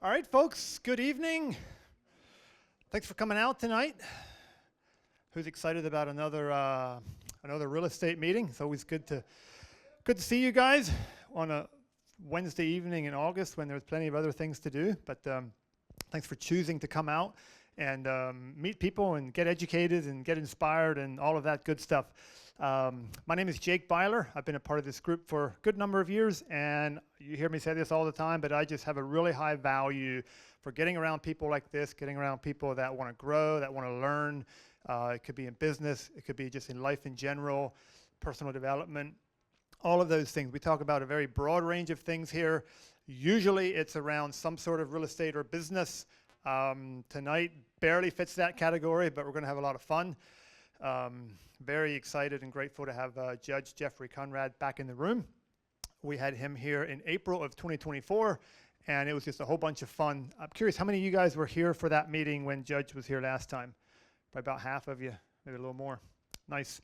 All right, folks, good evening. Thanks for coming out tonight. Who's excited about another real estate meeting? It's always good to see you guys on a Wednesday evening in August when there's plenty of other things to do. But thanks for choosing to come out and meet people and get educated and get inspired and all of that good stuff. My name is Jake Byler. I've been a part of this group for a good number of years, and you hear me say this all the time, but I just have a really high value for getting around people like this, getting around people that want to grow, that want to learn. It could be in business, it could be just in life in general, personal development, all of those things. We talk about a very broad range of things here. Usually it's around some sort of real estate or business. Tonight barely fits that category, but we're going to have a lot of fun. Very excited and grateful to have Judge Jeff Conrad back in the room. We had him here in April of 2024, and it was just a whole bunch of fun. I'm curious, how many of you guys were here for that meeting when Judge was here last time? Probably about half of you, maybe a little more. Nice.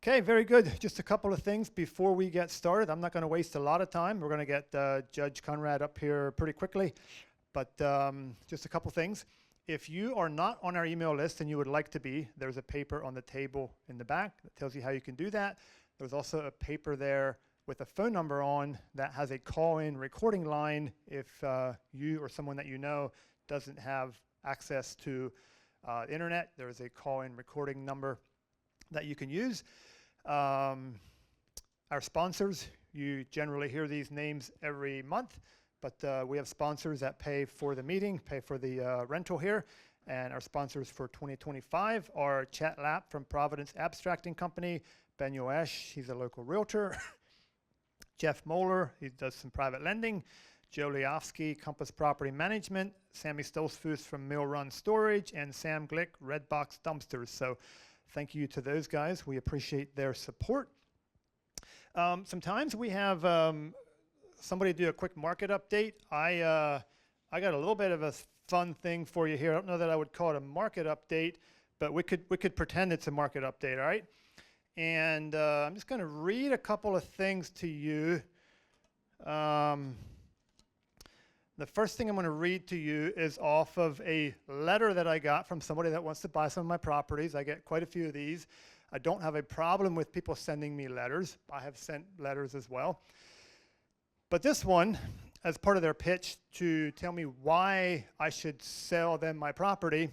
Okay, very good. Just a couple of things before we get started. I'm not going to waste a lot of time. We're going to get Judge Conrad up here pretty quickly, but just a couple things. If you are not on our email list and you would like to be, there's a paper on the table in the back that tells you how you can do that. There's also a paper there with a phone number on that has a call-in recording line if you or someone that you know doesn't have access to the internet. There is a call-in recording number that you can use. Our sponsors, you generally hear these names every month. But we have sponsors that pay for the meeting, pay for the rental here. And our sponsors for 2025 are Chet Lapp from Providence Abstracting Company, Ben Yoesh, he's a local realtor, Jeff Moeller, he does some private lending, Joe Liofsky, Compass Property Management, Sammy Stolzfuss from Mill Run Storage, and Sam Glick, Red Box Dumpsters. So thank you to those guys. We appreciate their support. Sometimes we have somebody do a quick market update. I got a little bit of a fun thing for you here. I don't know that I would call it a market update, but we could pretend it's a market update, all right? And I'm just going to read a couple of things to you. The first thing I'm going to read to you is off of a letter that I got from somebody that wants to buy some of my properties. I get quite a few of these. I don't have a problem with people sending me letters. I have sent letters as well. But this one, as part of their pitch to tell me why I should sell them my property,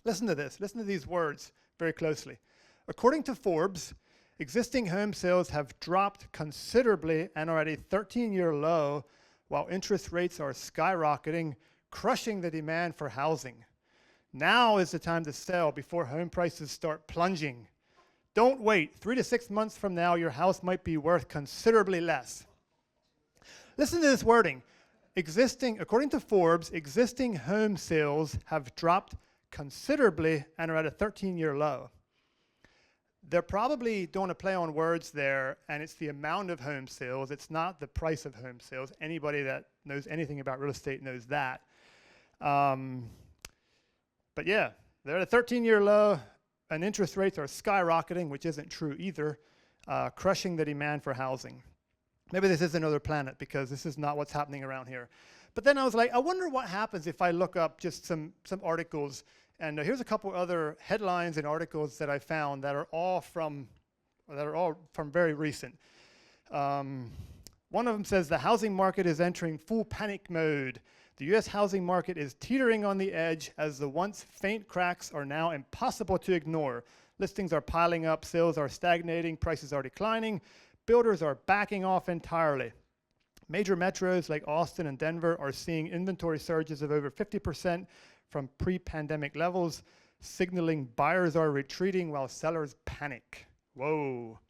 listen to this. Listen to these words very closely. According to Forbes, existing home sales have dropped considerably and are at a 13-year low, while interest rates are skyrocketing, crushing the demand for housing. Now is the time to sell before home prices start plunging. Don't wait. 3 to 6 months from now, your house might be worth considerably less. Listen to this wording. According to Forbes, existing home sales have dropped considerably and are at a 13-year low. They're probably doing a play on words there, and it's the amount of home sales. It's not the price of home sales. Anybody that knows anything about real estate knows that. But yeah, they're at a 13-year low, and interest rates are skyrocketing, which isn't true either, crushing the demand for housing. Maybe this is another planet because this is not what's happening around here. But then I was like, I wonder what happens if I look up just some articles. And here's a couple other headlines and articles that I found that are all from very recent. One of them says the housing market is entering full panic mode. The U.S. housing market is teetering on the edge as the once faint cracks are now impossible to ignore. Listings are piling up, sales are stagnating, prices are declining. Builders are backing off entirely. Major metros like Austin and Denver are seeing inventory surges of over 50% from pre-pandemic levels, signaling buyers are retreating while sellers panic. Whoa.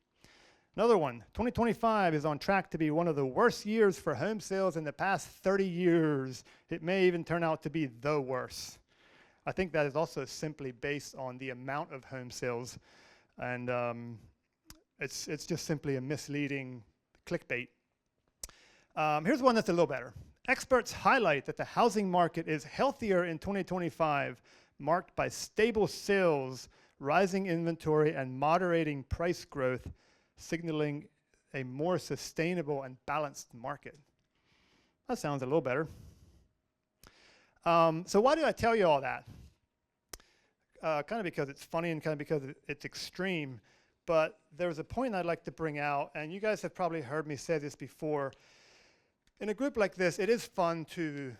Another one, 2025 is on track to be one of the worst years for home sales in the past 30 years. It may even turn out to be the worst. I think that is also simply based on the amount of home sales, and it's just simply a misleading clickbait. Here's one that's a little better. Experts highlight that the housing market is healthier in 2025, marked by stable sales, rising inventory, and moderating price growth, signaling a more sustainable and balanced market. That sounds a little better. So why do I tell you all that? Kind of because it's funny and kind of because it's extreme. But there's a point I'd like to bring out, and you guys have probably heard me say this before. In a group like this, it is fun to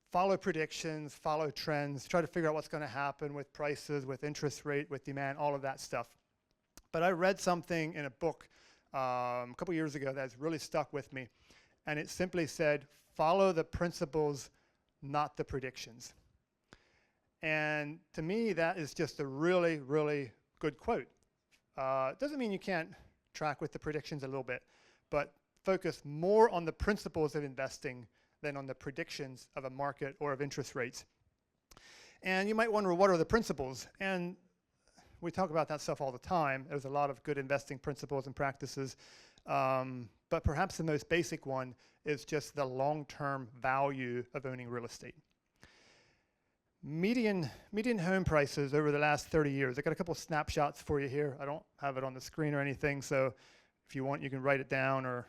follow predictions, follow trends, try to figure out what's going to happen with prices, with interest rate, with demand, all of that stuff. But I read something in a book a couple years ago that's really stuck with me. And it simply said, follow the principles, not the predictions. And to me, that is just a really, really good quote. It doesn't mean you can't track with the predictions a little bit, but focus more on the principles of investing than on the predictions of a market or of interest rates. And you might wonder, what are the principles? And we talk about that stuff all the time. There's a lot of good investing principles and practices, but perhaps the most basic one is just the long-term value of owning real estate. Median home prices over the last 30 years. I got a couple snapshots for you here. I don't have it on the screen or anything, so if you want, you can write it down or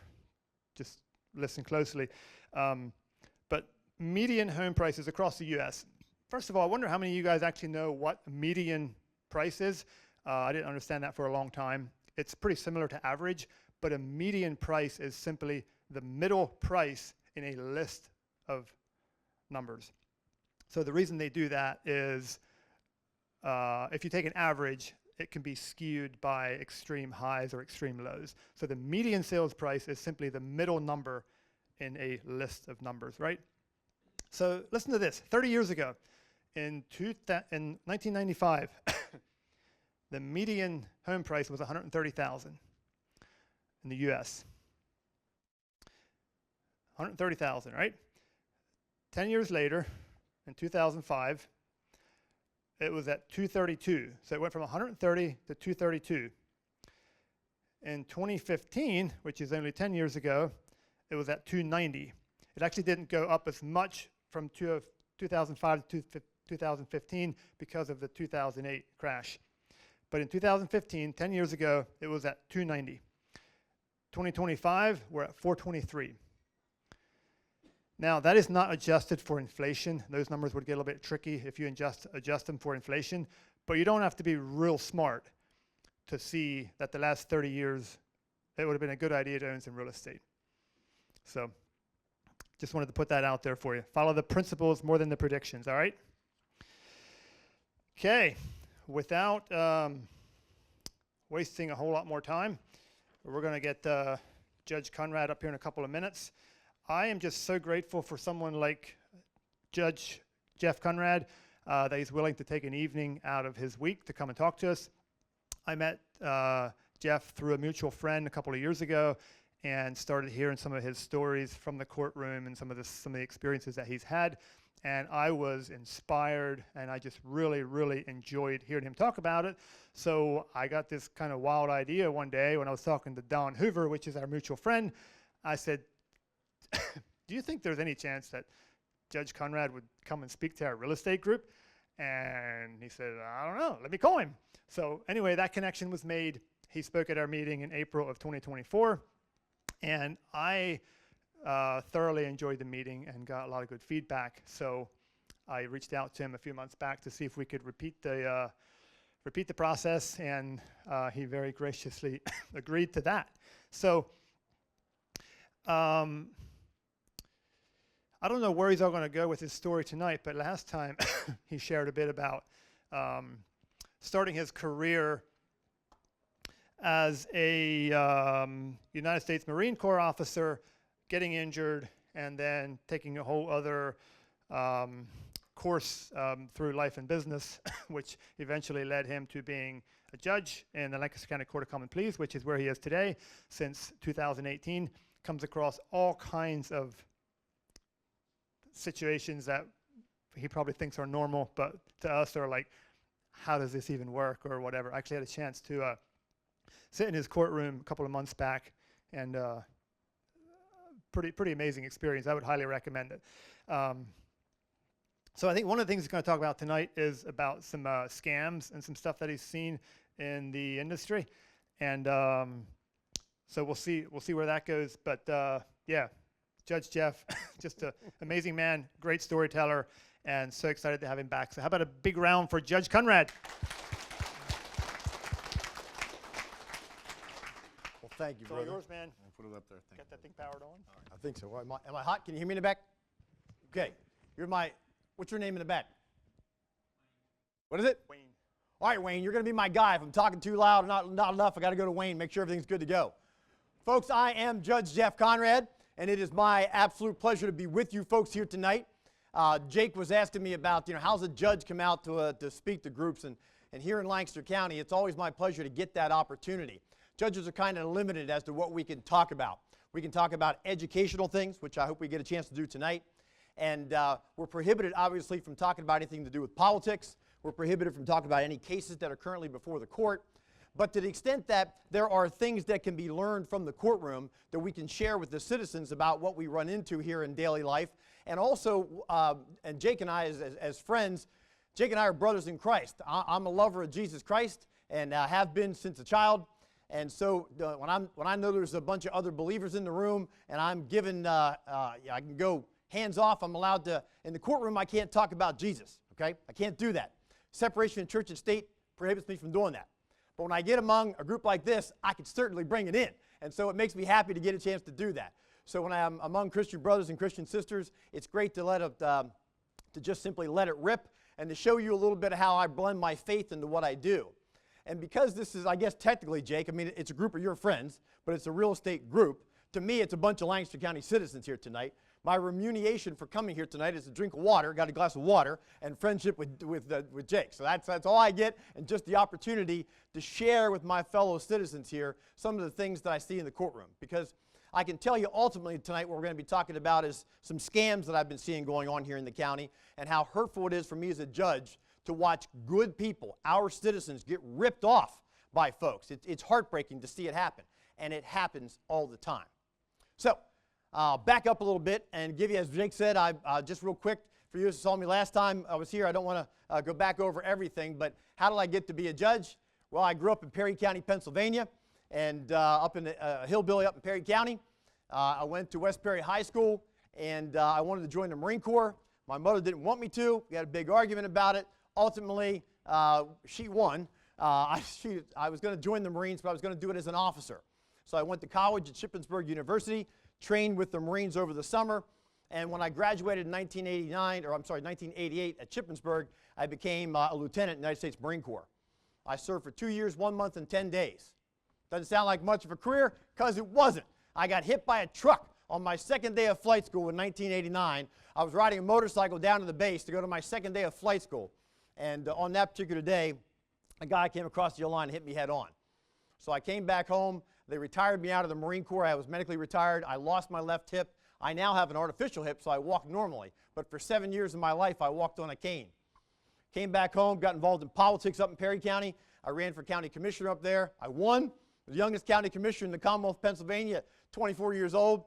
just listen closely. But median home prices across the U.S. First of all, I wonder how many of you guys actually know what a median price is. I didn't understand that for a long time. It's pretty similar to average, but a median price is simply the middle price in a list of numbers. So the reason they do that is if you take an average, it can be skewed by extreme highs or extreme lows. So the median sales price is simply the middle number in a list of numbers, right? So listen to this. 30 years ago, in 1995, the median home price was $130,000 in the U.S. $130,000, right? 10 years later, in 2005, it was at $232,000. So it went from $130,000 to $232,000. In 2015, which is only 10 years ago, it was at $290,000. It actually didn't go up as much from 2005 to 2015 because of the 2008 crash. But in 2015, 10 years ago, it was at $290,000. 2025, we're at $423,000. Now, that is not adjusted for inflation. Those numbers would get a little bit tricky if you adjust them for inflation. But you don't have to be real smart to see that the last 30 years, it would have been a good idea to own some real estate. So just wanted to put that out there for you. Follow the principles more than the predictions, all right? Okay, without wasting a whole lot more time, we're going to get Judge Conrad up here in a couple of minutes. I am just so grateful for someone like Judge Jeff Conrad that he's willing to take an evening out of his week to come and talk to us. I met Jeff through a mutual friend a couple of years ago and started hearing some of his stories from the courtroom and some of the experiences that he's had. And I was inspired, and I just really, really enjoyed hearing him talk about it. So I got this kind of wild idea one day when I was talking to Don Hoover, which is our mutual friend. I said, do you think there's any chance that Judge Conrad would come and speak to our real estate group? And he said, I don't know, let me call him. So anyway, that connection was made. He spoke at our meeting in April of 2024. And I thoroughly enjoyed the meeting and got a lot of good feedback. So I reached out to him a few months back to see if we could repeat the process, and he very graciously agreed to that. So I don't know where he's all going to go with his story tonight, but last time he shared a bit about starting his career as a United States Marine Corps officer, getting injured, and then taking a whole other course through life and business, which eventually led him to being a judge in the Lancaster County Court of Common Pleas, which is where he is today since 2018. Comes across all kinds of situations that he probably thinks are normal, but to us are like, how does this even work or whatever. I actually had a chance to sit in his courtroom a couple of months back, and pretty amazing experience. I would highly recommend it. So I think one of the things he's going to talk about tonight is about some scams and some stuff that he's seen in the industry, and so we'll see where that goes. But yeah, Judge Jeff, just an amazing man, great storyteller, and so excited to have him back. So how about a big round for Judge Conrad? Well, thank you, It's all brother. yours, man. I'll put it up there. Thank Got that thing powered on? I think so. Well, am I hot? Can you hear me in the back? Okay. What's your name in the back? What is it? Wayne. All right, Wayne, you're going to be my guy. If I'm talking too loud or not enough, I got to go to Wayne, make sure everything's good to go. Folks, I am Judge Jeff Conrad, and it is my absolute pleasure to be with you folks here tonight. Jake was asking me about, how's a judge come out to speak to groups, and here in Lancaster County, it's always my pleasure to get that opportunity. Judges are kind of limited as to what we can talk about. We can talk about educational things, which I hope we get a chance to do tonight, and we're prohibited, obviously, from talking about anything to do with politics. We're prohibited from talking about any cases that are currently before the court. But to the extent that there are things that can be learned from the courtroom that we can share with the citizens about what we run into here in daily life, and also, and Jake and I as friends, Jake and I are brothers in Christ. I'm a lover of Jesus Christ and have been since a child. And so when I know there's a bunch of other believers in the room and I'm given, I can go hands off, I'm allowed to, in the courtroom I can't talk about Jesus, okay? I can't do that. Separation of church and state prohibits me from doing that. But when I get among a group like this, I can certainly bring it in. And so it makes me happy to get a chance to do that. So when I'm among Christian brothers and Christian sisters, it's great to just simply let it rip and to show you a little bit of how I blend my faith into what I do. And because this is, I guess technically, Jake, I mean, it's a group of your friends, but it's a real estate group. To me, it's a bunch of Lancaster County citizens here tonight. My remuneration for coming here tonight is a drink of water, got a glass of water, and friendship with Jake. So that's all I get, and just the opportunity to share with my fellow citizens here some of the things that I see in the courtroom. Because I can tell you ultimately tonight what we're going to be talking about is some scams that I've been seeing going on here in the county, and how hurtful it is for me as a judge to watch good people, our citizens, get ripped off by folks. It's heartbreaking to see it happen, and it happens all the time. So, back up a little bit and give you, as Jake said, just real quick, for you who saw me last time I was here, I don't want to go back over everything, but how did I get to be a judge? Well, I grew up in Perry County, Pennsylvania, and up in hillbilly up in Perry County. I went to West Perry High School, and I wanted to join the Marine Corps. My mother didn't want me to. We had a big argument about it. Ultimately, she won. I was going to join the Marines, but I was going to do it as an officer. So I went to college at Shippensburg University, trained with the Marines over the summer, and when I graduated in 1988 at Shippensburg, I became a lieutenant in the United States Marine Corps. I served for 2 years, 1 month, and 10 days. Doesn't sound like much of a career, because it wasn't. I got hit by a truck on my second day of flight school in 1989. I was riding a motorcycle down to the base to go to my second day of flight school, and on that particular day, a guy came across the yellow line and hit me head on. So I came back home. They retired me out of the Marine Corps. I was medically retired. I lost my left hip. I now have an artificial hip, so I walk normally. But for 7 years of my life, I walked on a cane. Came back home, got involved in politics up in Perry County. I ran for county commissioner up there. I won. The youngest county commissioner in the Commonwealth, Pennsylvania, 24 years old.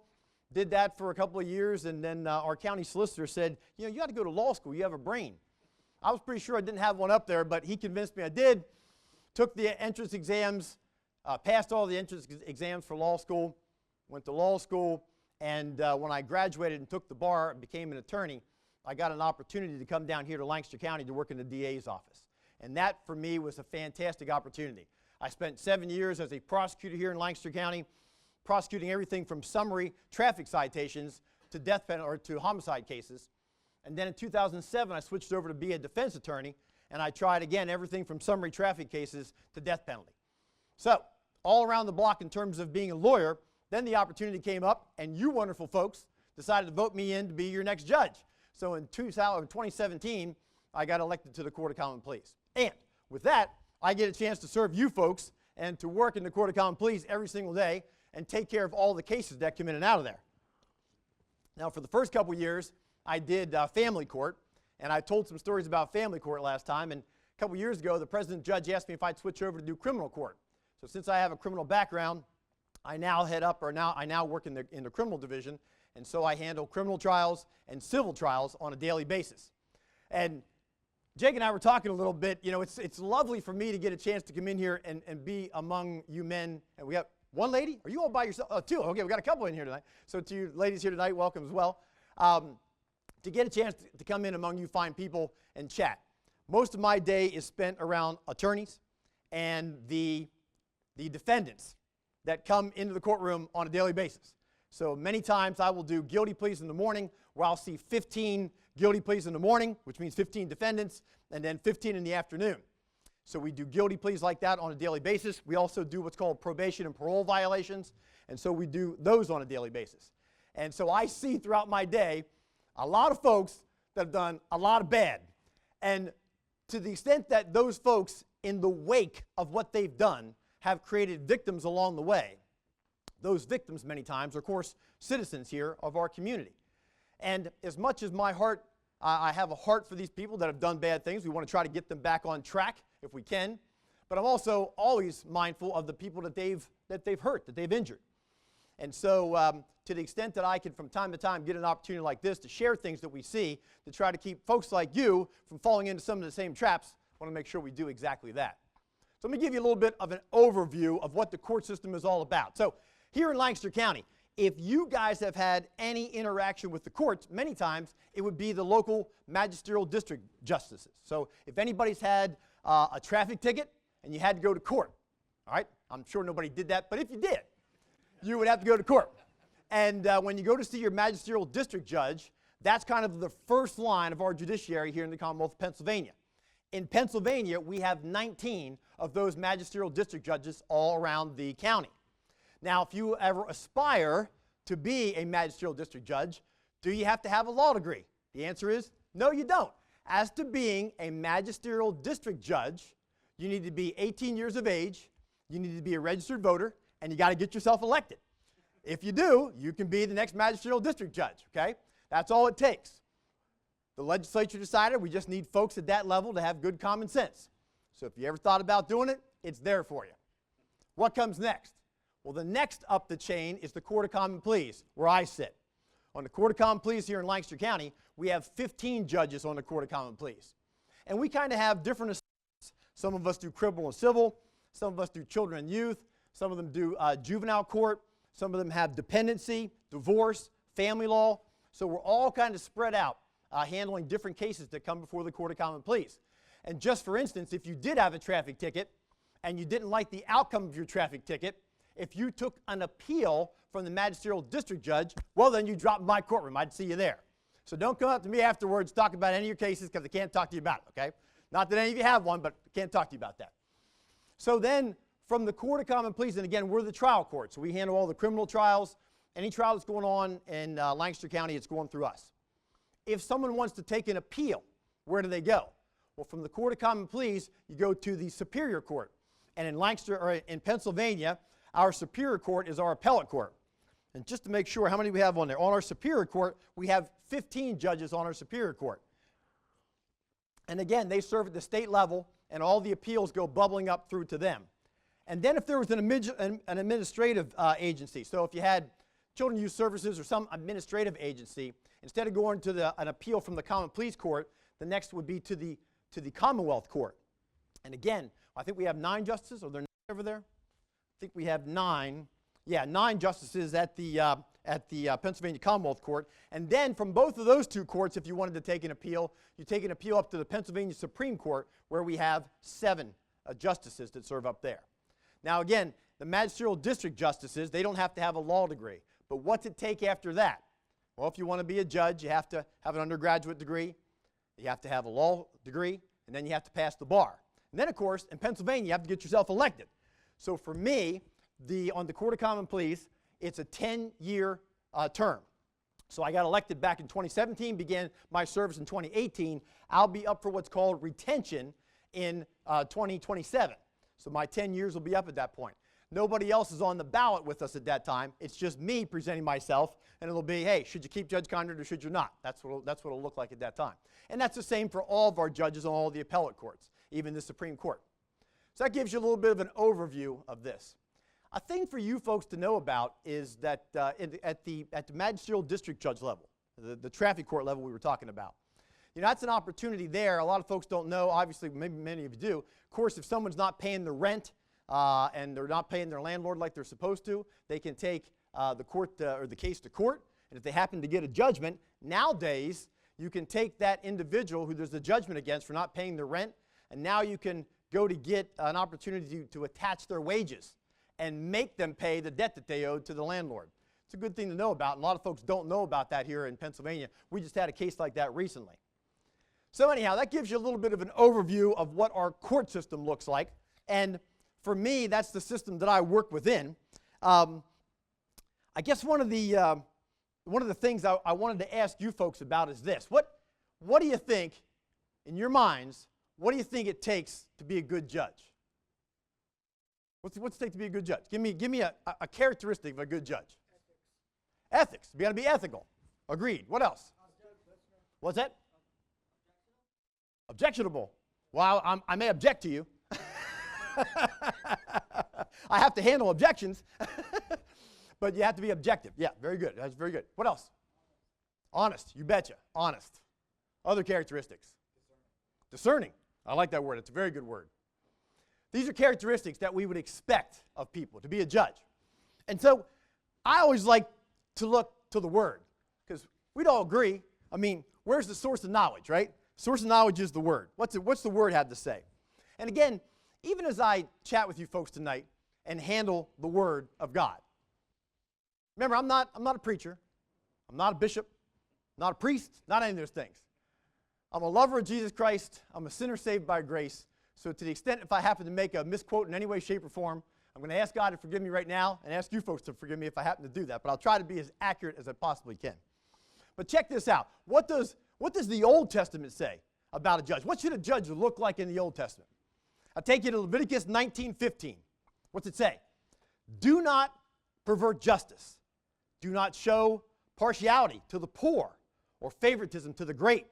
Did that for a couple of years, and then our county solicitor said, you got to go to law school. You have a brain. I was pretty sure I didn't have one up there, but he convinced me I did. Took the entrance exams. Passed all the entrance exams for law school, went to law school, and when I graduated and took the bar and became an attorney, I got an opportunity to come down here to Lancaster County to work in the DA's office. And that, for me, was a fantastic opportunity. I spent 7 years as a prosecutor here in Lancaster County, prosecuting everything from summary traffic citations to death penalty or to homicide cases. And then in 2007, I switched over to be a defense attorney, and I tried, again, everything from summary traffic cases to death penalty. So, all around the block in terms of being a lawyer, then the opportunity came up, and you wonderful folks decided to vote me in to be your next judge. So in 2017, I got elected to the Court of Common Pleas. And with that, I get a chance to serve you folks and to work in the Court of Common Pleas every single day and take care of all the cases that come in and out of there. Now, for the first couple years, I did family court, and I told some stories about family court last time, and a couple years ago, the president judge asked me if I'd switch over to do criminal court. So since I have a criminal background, I now head up, or I now work in the criminal division, and so I handle criminal trials and civil trials on a daily basis. And Jake and I were talking a little bit, it's lovely for me to get a chance to come in here and be among you men, and we have One lady? Are you all by yourself? Oh, two. Okay, we got a couple in here tonight. So to you ladies here tonight, welcome as well. To get a chance to come in among you fine people and chat. Most of my day is spent around attorneys and the defendants that come into the courtroom on a daily basis. So many times I will do guilty pleas in the morning, where I'll see 15 guilty pleas in the morning, which means 15 defendants, and then 15 in the afternoon. So we do guilty pleas like that on a daily basis. We also do what's called probation and parole violations, and so we do those on a daily basis. And so I see throughout my day a lot of folks that have done a lot of bad. And to the extent that those folks, in the wake of what they've done, have created victims along the way, those victims many times are, of course, citizens here of our community. And as much as my heart, I have a heart for these people that have done bad things, we want to try to get them back on track if we can. But I'm also always mindful of the people that they've hurt, that they've injured. And so to the extent that I can from time to time get an opportunity like this to share things that we see, to try to keep folks like you from falling into some of the same traps, I want to make sure we do exactly that. So let me give you a little bit of an overview of what the court system is all about. So here in Lancaster County, if you guys have had any interaction with the courts, many times it would be the local magisterial district justices. So if anybody's had a traffic ticket and you had to go to court, all right, I'm sure nobody did that, but if you did, you would have to go to court. And when you go to see your magisterial district judge, that's kind of the first line of our judiciary here in the Commonwealth of Pennsylvania. In Pennsylvania, we have 19 of those magisterial district judges all around the county. Now, if you ever aspire to be a magisterial district judge, do you have to have a law degree? The answer is no, you don't. As to being a magisterial district judge, you need to be 18 years of age, you need to be a registered voter, and you got to get yourself elected. If you do, you can be the next magisterial district judge, okay? That's all it takes. The legislature decided we just need folks at that level to have good common sense. So if you ever thought about doing it, it's there for you. What comes next? Well, the next up the chain is the Court of Common Pleas, where I sit. On the Court of Common Pleas here in Lancaster County, we have 15 judges on the Court of Common Pleas. And we kind of have different assignments. Some of us do criminal and civil, some of us do children and youth, some of them do juvenile court, some of them have dependency, divorce, family law. So we're all kind of spread out, handling different cases that come before the Court of Common Pleas. And just for instance, if you did have a traffic ticket and you didn't like the outcome of your traffic ticket, if you took an appeal from the magisterial district judge, well, then you dropped my courtroom. I'd see you there. So don't come up to me afterwards, talk about any of your cases, because I can't talk to you about it, okay? Not that any of you have one, but I can't talk to you about that. So then from the Court of Common Pleas, and again, we're the trial court, so we handle all the criminal trials. Any trial that's going on in Lancaster County, it's going through us. If someone wants to take an appeal, where do they go? Well, from the Court of Common Pleas, you go to the Superior Court. And in Lancaster, or in Pennsylvania, our Superior Court is our appellate court. And just to make sure, how many we have on there? On our Superior Court, we have 15 judges on our Superior Court. And again, they serve at the state level, and all the appeals go bubbling up through to them. And then if there was an administrative agency, so if you had Children and Youth Services or some administrative agency, instead of going to an appeal from the Common Pleas Court, the next would be to the Commonwealth Court. And again, I think we have 9 justices. Are there 9 over there? I think we have 9. Yeah, 9 justices at the Pennsylvania Commonwealth Court. And then from both of those 2 courts, if you wanted to take an appeal, you take an appeal up to the Pennsylvania Supreme Court, where we have 7 justices that serve up there. Now again, the magisterial district justices, they don't have to have a law degree. But what's it take after that? Well, if you want to be a judge, you have to have an undergraduate degree, you have to have a law degree, and then you have to pass the bar. And then, of course, in Pennsylvania, you have to get yourself elected. So for me, on the Court of Common Pleas, it's a 10-year term. So I got elected back in 2017, began my service in 2018. I'll be up for what's called retention in 2027. So my 10 years will be up at that point. Nobody else is on the ballot with us at that time. It's just me presenting myself, and it'll be, hey, should you keep Judge Conrad or should you not? That's what it'll look like at that time. And that's the same for all of our judges on all the appellate courts, even the Supreme Court. So that gives you a little bit of an overview of this. A thing for you folks to know about is that at the magisterial district judge level, the traffic court level we were talking about, you know, that's an opportunity there. A lot of folks don't know. Obviously, maybe many of you do. Of course, if someone's not paying the rent, and they're not paying their landlord like they're supposed to, they can take the case to court. And if they happen to get a judgment, nowadays you can take that individual who there's a judgment against for not paying their rent, and now you can go to get an opportunity to attach their wages and make them pay the debt that they owed to the landlord. It's a good thing to know about, and a lot of folks don't know about that here in Pennsylvania. We just had a case like that recently. So anyhow, that gives you a little bit of an overview of what our court system looks like, and for me, that's the system that I work within. I guess one of the things I wanted to ask you folks about is this. What do you think, in your minds, what do you think it takes to be a good judge? What's it take to be a good judge? Give me a characteristic of a good judge. Ethics. You got to be ethical. Agreed. What else? What's that? Objectionable. Well, I may object to you. I have to handle objections. But you have to be objective. Yeah, very good. That's very good. What else? Honest. You betcha. Honest. Other characteristics. Discerning. I like that word. It's a very good word. These are characteristics that we would expect of people to be a judge. And so I always like to look to the Word, because we'd all agree. I mean, where's the source of knowledge, right? Source of knowledge is the Word. What's the Word have to say? And again, even as I chat with you folks tonight and handle the Word of God, remember, I'm not a preacher. I'm not a bishop. I'm not a priest. Not any of those things. I'm a lover of Jesus Christ. I'm a sinner saved by grace. So to the extent if I happen to make a misquote in any way, shape, or form, I'm going to ask God to forgive me right now and ask you folks to forgive me if I happen to do that. But I'll try to be as accurate as I possibly can. But check this out. What does the Old Testament say about a judge? What should a judge look like in the Old Testament? I'll take you to Leviticus 19:15. What's it say? Do not pervert justice. Do not show partiality to the poor or favoritism to the great,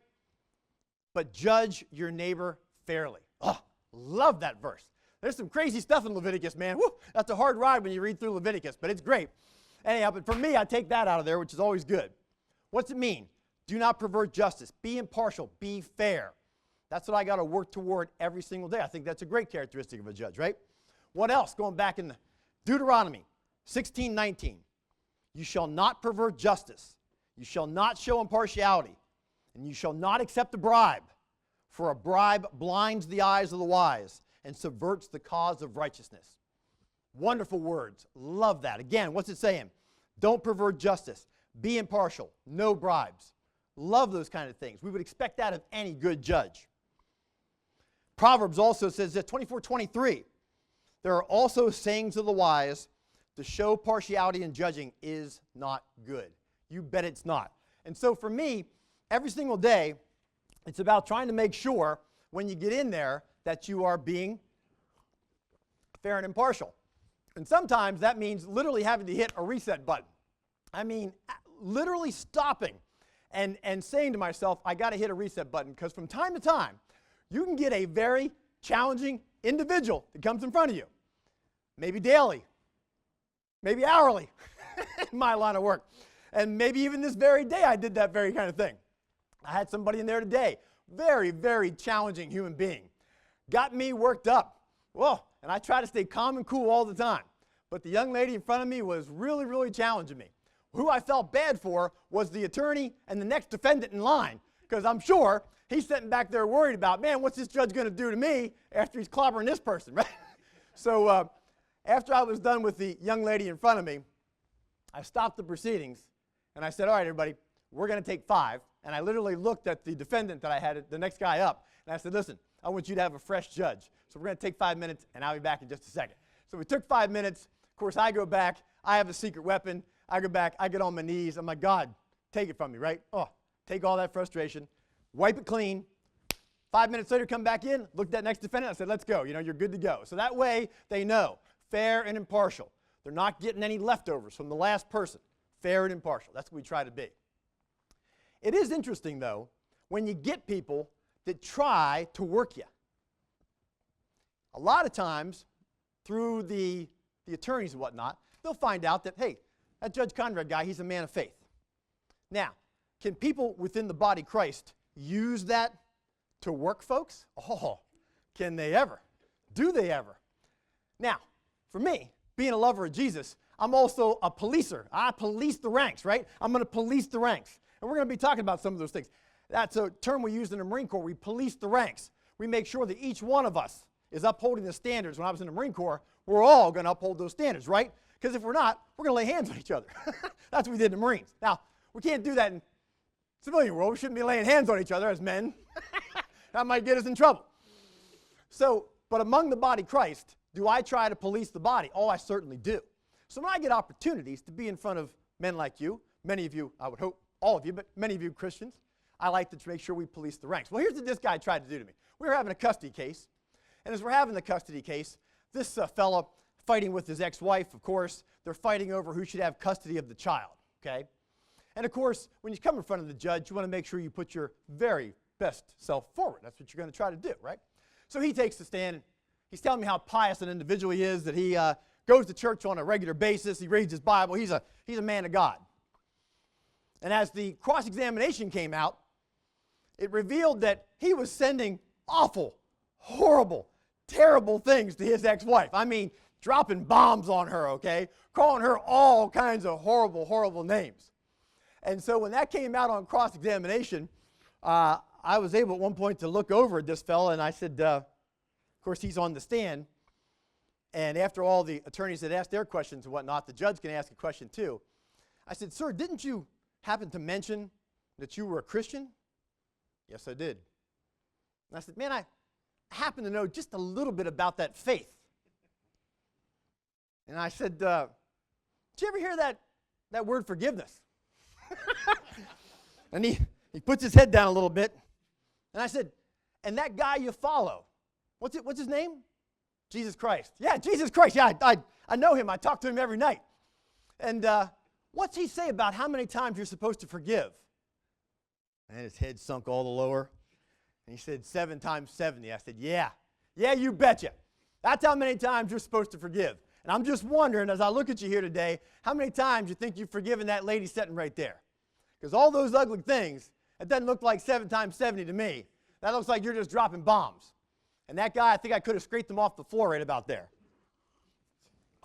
but judge your neighbor fairly. Oh, love that verse. There's some crazy stuff in Leviticus, man. Woo, that's a hard ride when you read through Leviticus, but it's great. Anyhow, but for me, I take that out of there, which is always good. What's it mean? Do not pervert justice. Be impartial. Be fair. That's what I got to work toward every single day. I think that's a great characteristic of a judge, right? What else? Going back in Deuteronomy 16:19. You shall not pervert justice. You shall not show impartiality. And you shall not accept a bribe. For a bribe blinds the eyes of the wise and subverts the cause of righteousness. Wonderful words. Love that. Again, what's it saying? Don't pervert justice. Be impartial. No bribes. Love those kind of things. We would expect that of any good judge. Proverbs also says that 24:23. There are also sayings of the wise. To show partiality in judging is not good. You bet it's not. And so for me, every single day, it's about trying to make sure when you get in there that you are being fair and impartial. And sometimes that means literally having to hit a reset button. I mean, literally stopping and saying to myself, I got to hit a reset button, because from time to time, you can get a very challenging individual that comes in front of you. Maybe daily, maybe hourly in my line of work. And maybe even this very day I did that very kind of thing. I had somebody in there today, very, very challenging human being. Got me worked up. Whoa, and I try to stay calm and cool all the time. But the young lady in front of me was really, really challenging me. Who I felt bad for was the attorney and the next defendant in line, because I'm sure he's sitting back there worried about, man, what's this judge going to do to me after he's clobbering this person, right? So after I was done with the young lady in front of me, I stopped the proceedings, and I said, all right, everybody, we're going to take 5. And I literally looked at the defendant that I had, the next guy up, and I said, listen, I want you to have a fresh judge. So we're going to take 5 minutes, and I'll be back in just a second. So we took 5 minutes. Of course, I go back. I have a secret weapon. I go back. I get on my knees. I'm like, God, take it from me, right? Oh, take all that frustration, wipe it clean. 5 minutes later, come back in, look at that next defendant. I said, let's go. You know, you're good to go. So that way, they know, fair and impartial. They're not getting any leftovers from the last person. Fair and impartial. That's what we try to be. It is interesting, though, when you get people that try to work you. A lot of times, through the attorneys and whatnot, they'll find out that, hey, that Judge Conrad guy, he's a man of faith. Now, can people within the body of Christ use that to work folks? Oh, can they ever? Do they ever? Now, for me, being a lover of Jesus, I'm also a policer. I police the ranks, right? I'm going to police the ranks. And we're going to be talking about some of those things. That's a term we used in the Marine Corps. We police the ranks. We make sure that each one of us is upholding the standards. When I was in the Marine Corps, we're all going to uphold those standards, right? Because if we're not, we're going to lay hands on each other. That's what we did in the Marines. Now, we can't do that in civilian world. We shouldn't be laying hands on each other as men. That might get us in trouble. So, but among the body of Christ, do I try to police the body? Oh, I certainly do. So when I get opportunities to be in front of men like you, many of you, I would hope, all of you, but many of you Christians, I like to make sure we police the ranks. Well, here's what this guy tried to do to me. We were having a custody case, and as we're having the custody case, this fellow fighting with his ex-wife, of course, they're fighting over who should have custody of the child, okay? And of course, when you come in front of the judge, you want to make sure you put your very best self forward. That's what you're going to try to do, right? So he takes the stand, and he's telling me how pious an individual he is, that he goes to church on a regular basis, he reads his Bible, he's a man of God. And as the cross-examination came out, it revealed that he was sending awful, horrible, terrible things to his ex-wife. I mean, dropping bombs on her, okay? Calling her all kinds of horrible, horrible names. And so when that came out on cross-examination, I was able at one point to look over at this fellow, and I said, of course, he's on the stand. And after all the attorneys had asked their questions and whatnot, the judge can ask a question too. I said, sir, didn't you happen to mention that you were a Christian? Yes, I did. And I said, man, I happen to know just a little bit about that faith. And I said, did you ever hear that word forgiveness? And he puts his head down a little bit. And I said, and that guy you follow, what's his name? Jesus Christ. Yeah, Jesus Christ. Yeah, I know him. I talk to him every night. And what's he say about how many times you're supposed to forgive? And his head sunk all the lower. And he said, 7 times 70. I said, yeah, you betcha. That's how many times you're supposed to forgive. And I'm just wondering, as I look at you here today, how many times you think you've forgiven that lady sitting right there? Because all those ugly things, it doesn't look like 7 times 70 to me. That looks like you're just dropping bombs. And that guy, I think I could have scraped him off the floor right about there.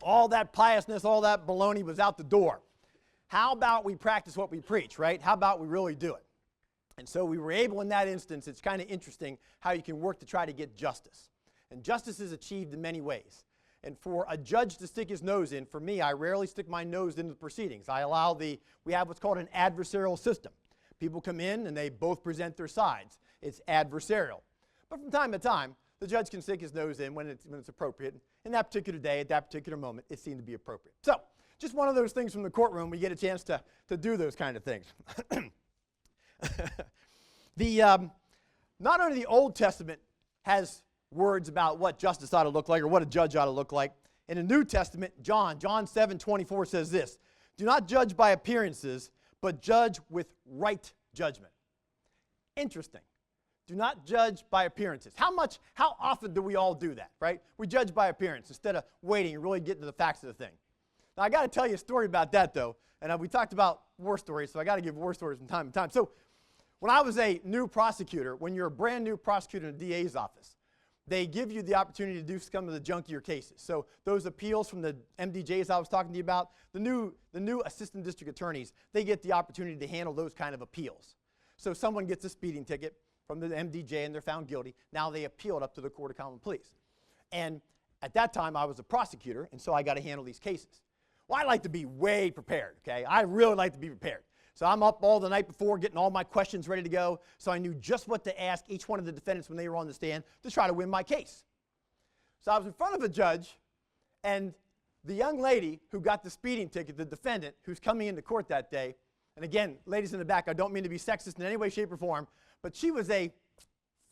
All that piousness, all that baloney was out the door. How about we practice what we preach, right? How about we really do it? And so we were able in that instance, it's kind of interesting how you can work to try to get justice. And justice is achieved in many ways. And for a judge to stick his nose in, for me, I rarely stick my nose into the proceedings. I allow we have what's called an adversarial system. People come in and they both present their sides. It's adversarial. But from time to time, the judge can stick his nose in when it's appropriate. In that particular day, at that particular moment, it seemed to be appropriate. So, just one of those things from the courtroom, we get a chance to do those kind of things. Not only the Old Testament has words about what justice ought to look like or what a judge ought to look like. In the New Testament, John 7:24 says this, do not judge by appearances, but judge with right judgment. Interesting. Do not judge by appearances. How often do we all do that, right? We judge by appearance instead of waiting and really getting to the facts of the thing. Now, I got to tell you a story about that, though. And we talked about war stories, so I got to give war stories from time to time. So when I was a new prosecutor, when you're a brand new prosecutor in the DA's office, they give you the opportunity to do some of the junkier cases. So those appeals from the MDJs I was talking to you about, the new assistant district attorneys, they get the opportunity to handle those kind of appeals. So someone gets a speeding ticket from the MDJ and they're found guilty. Now they appeal it up to the Court of Common Pleas. And at that time, I was a prosecutor, and so I got to handle these cases. Well, I like to be way prepared, okay? I really like to be prepared. So I'm up all the night before getting all my questions ready to go, so I knew just what to ask each one of the defendants when they were on the stand to try to win my case. So I was in front of a judge, and the young lady who got the speeding ticket, the defendant who's coming into court that day, and again, ladies in the back, I don't mean to be sexist in any way, shape, or form, but she was a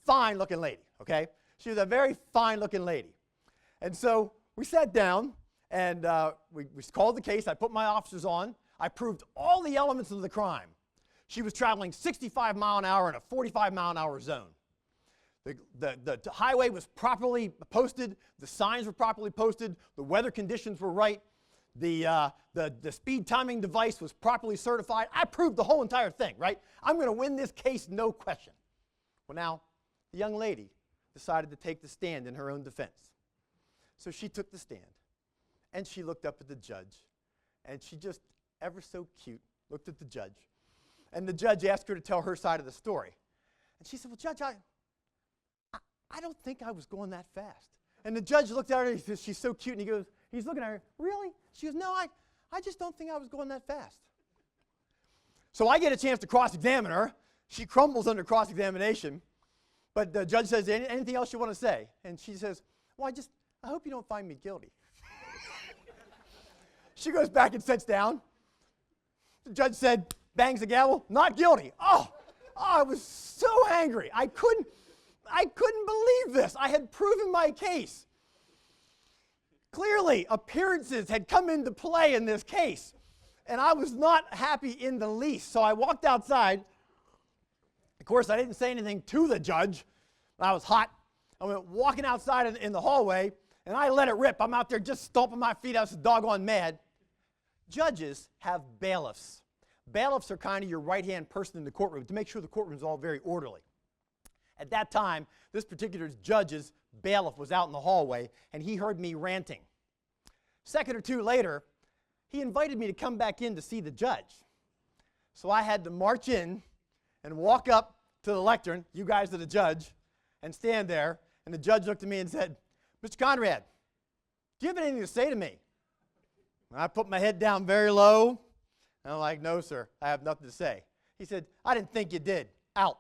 fine-looking lady, okay? She was a very fine-looking lady. And so we sat down, and we called the case. I put my officers on. I proved all the elements of the crime. She was traveling 65 mile an hour in a 45 mile an hour zone. The highway was properly posted. The signs were properly posted. The weather conditions were right. The speed timing device was properly certified. I proved the whole entire thing, right? I'm going to win this case, no question. Well, now, the young lady decided to take the stand in her own defense. So she took the stand. And she looked up at the judge, and she just, ever so cute, looked at the judge. And the judge asked her to tell her side of the story. And she said, well, Judge, I don't think I was going that fast. And the judge looked at her, and he says, she's so cute, and he's looking at her, really? She goes, no, I just don't think I was going that fast. So I get a chance to cross-examine her. She crumbles under cross-examination. But the judge says, anything else you want to say? And she says, well, I hope you don't find me guilty. She goes back and sits down. The judge said, bangs the gavel, not guilty. Oh, I was so angry. I couldn't believe this. I had proven my case. Clearly, appearances had come into play in this case, and I was not happy in the least. So I walked outside. Of course, I didn't say anything to the judge. I was hot. I went walking outside in the hallway, and I let it rip. I'm out there just stomping my feet. I was doggone mad. Judges have bailiffs. Bailiffs are kind of your right-hand person in the courtroom to make sure the courtroom is all very orderly. At that time, this particular judge's bailiff was out in the hallway, and he heard me ranting. A second or two later, he invited me to come back in to see the judge. So I had to march in and walk up to the lectern, you guys are the judge, and stand there. And the judge looked at me and said, Mr. Conrad, do you have anything to say to me? And I put my head down very low. And I'm like, no, sir, I have nothing to say. He said, I didn't think you did. Out.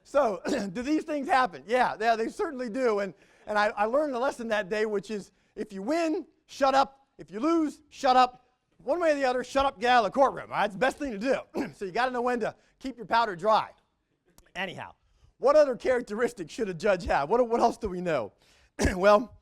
So, do these things happen? Yeah, they certainly do. And I learned a lesson that day, which is if you win, shut up. If you lose, shut up. One way or the other, shut up, get out of the courtroom. All right? It's the best thing to do. So you got to know when to keep your powder dry. Anyhow, what other characteristics should a judge have? What else do we know? Well,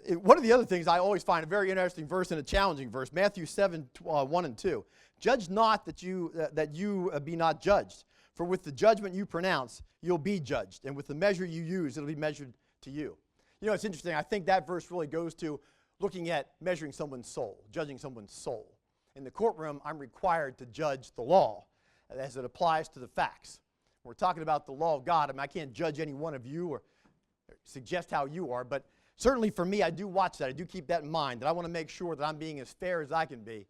one of the other things I always find a very interesting verse and a challenging verse, Matthew 7, 1 and 2. Judge not that you be not judged. For with the judgment you pronounce, you'll be judged. And with the measure you use, it'll be measured to you. You know, it's interesting. I think that verse really goes to looking at measuring someone's soul, judging someone's soul. In the courtroom, I'm required to judge the law as it applies to the facts. We're talking about the law of God. I mean, I can't judge any one of you or suggest how you are, but certainly for me, I do watch that. I do keep that in mind, that I want to make sure that I'm being as fair as I can be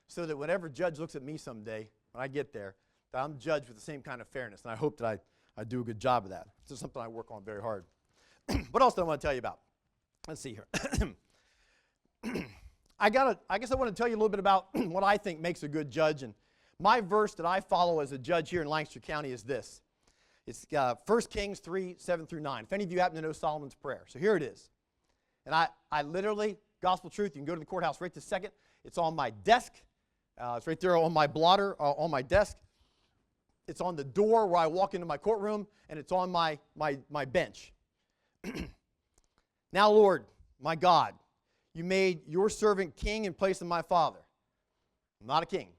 so that whenever judge looks at me someday, when I get there, that I'm judged with the same kind of fairness. And I hope that I do a good job of that. This is something I work on very hard. What else do I want to tell you about? Let's see here. I guess I want to tell you a little bit about what I think makes a good judge. And my verse that I follow as a judge here in Lancaster County is this. It's 1 Kings 3, 7 through 9. If any of you happen to know Solomon's prayer. So here it is. And I literally, gospel truth, you can go to the courthouse right this second. It's on my desk. It's right there on my blotter, on my desk. It's on the door where I walk into my courtroom, and it's on my bench. Now, Lord, my God, you made your servant king in place of my father. I'm not a king.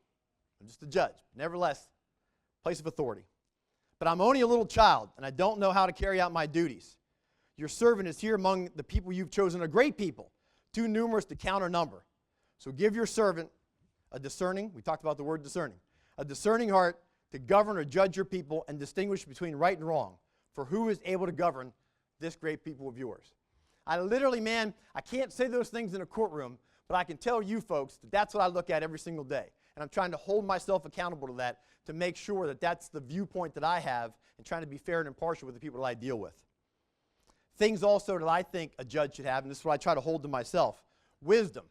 I'm just a judge. Nevertheless, place of authority. But I'm only a little child, and I don't know how to carry out my duties. Your servant is here among the people you've chosen, a great people, too numerous to count or number. So give your servant a discerning, we talked about the word discerning, a discerning heart to govern or judge your people and distinguish between right and wrong. For who is able to govern this great people of yours? I literally, man, I can't say those things in a courtroom, but I can tell you folks that that's what I look at every single day. And I'm trying to hold myself accountable to that to make sure that that's the viewpoint that I have and trying to be fair and impartial with the people that I deal with. Things also that I think a judge should have, and this is what I try to hold to myself, wisdom,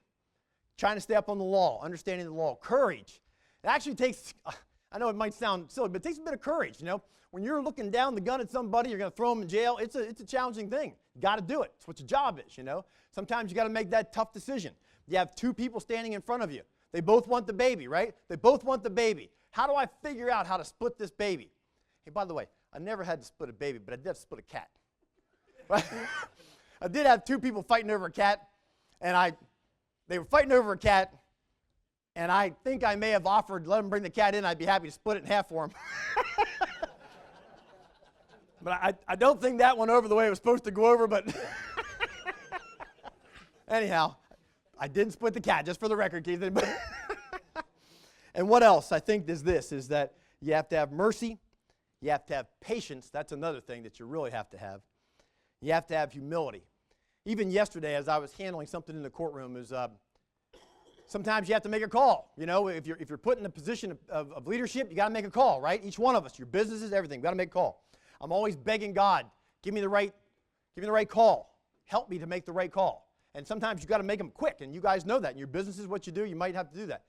trying to stay up on the law, understanding the law, courage. It actually takes, I know it might sound silly, but it takes a bit of courage, you know. When you're looking down the gun at somebody, you're going to throw them in jail, it's a challenging thing. You got to do it. It's what your job is, you know. Sometimes you got to make that tough decision. You have two people standing in front of you. They both want the baby, right? They both want the baby. How do I figure out how to split this baby? Hey, by the way, I never had to split a baby, but I did have to split a cat. I did have two people fighting over a cat, and they were fighting over a cat, and I think I may have offered to let them bring the cat in. I'd be happy to split it in half for them. But I don't think that went over the way it was supposed to go over, but anyhow, I didn't split the cat, just for the record, Keith. And what else I think is this, is that you have to have mercy, you have to have patience. That's another thing that you really have to have. You have to have humility. Even yesterday, as I was handling something in the courtroom, sometimes you have to make a call. You know, if you're put in a position of leadership, you got to make a call, right? Each one of us, your businesses, everything, got to make a call. I'm always begging God, give me the right call. Help me to make the right call. And sometimes you got to make them quick, and you guys know that. In your businesses, what you do, you might have to do that.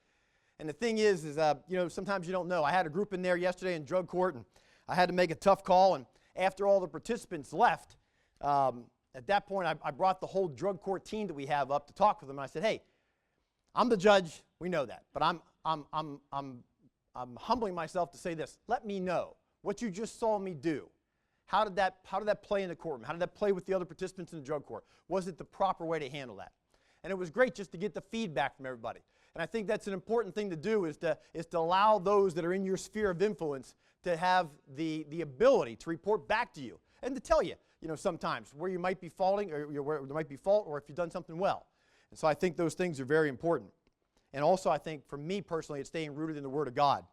And the thing is you know, sometimes you don't know. I had a group in there yesterday in drug court, and I had to make a tough call. And after all the participants left, at that point, I brought the whole drug court team that we have up to talk with them. And I said, hey, I'm the judge. We know that. But I'm humbling myself to say this. Let me know what you just saw me do. How did that play in the courtroom? How did that play with the other participants in the drug court? Was it the proper way to handle that? And it was great just to get the feedback from everybody. And I think that's an important thing to do is to allow those that are in your sphere of influence to have the ability to report back to you and to tell you, you know, sometimes where you might be faulting or where there might be fault or if you've done something well. And so I think those things are very important. And also I think for me personally it's staying rooted in the Word of God.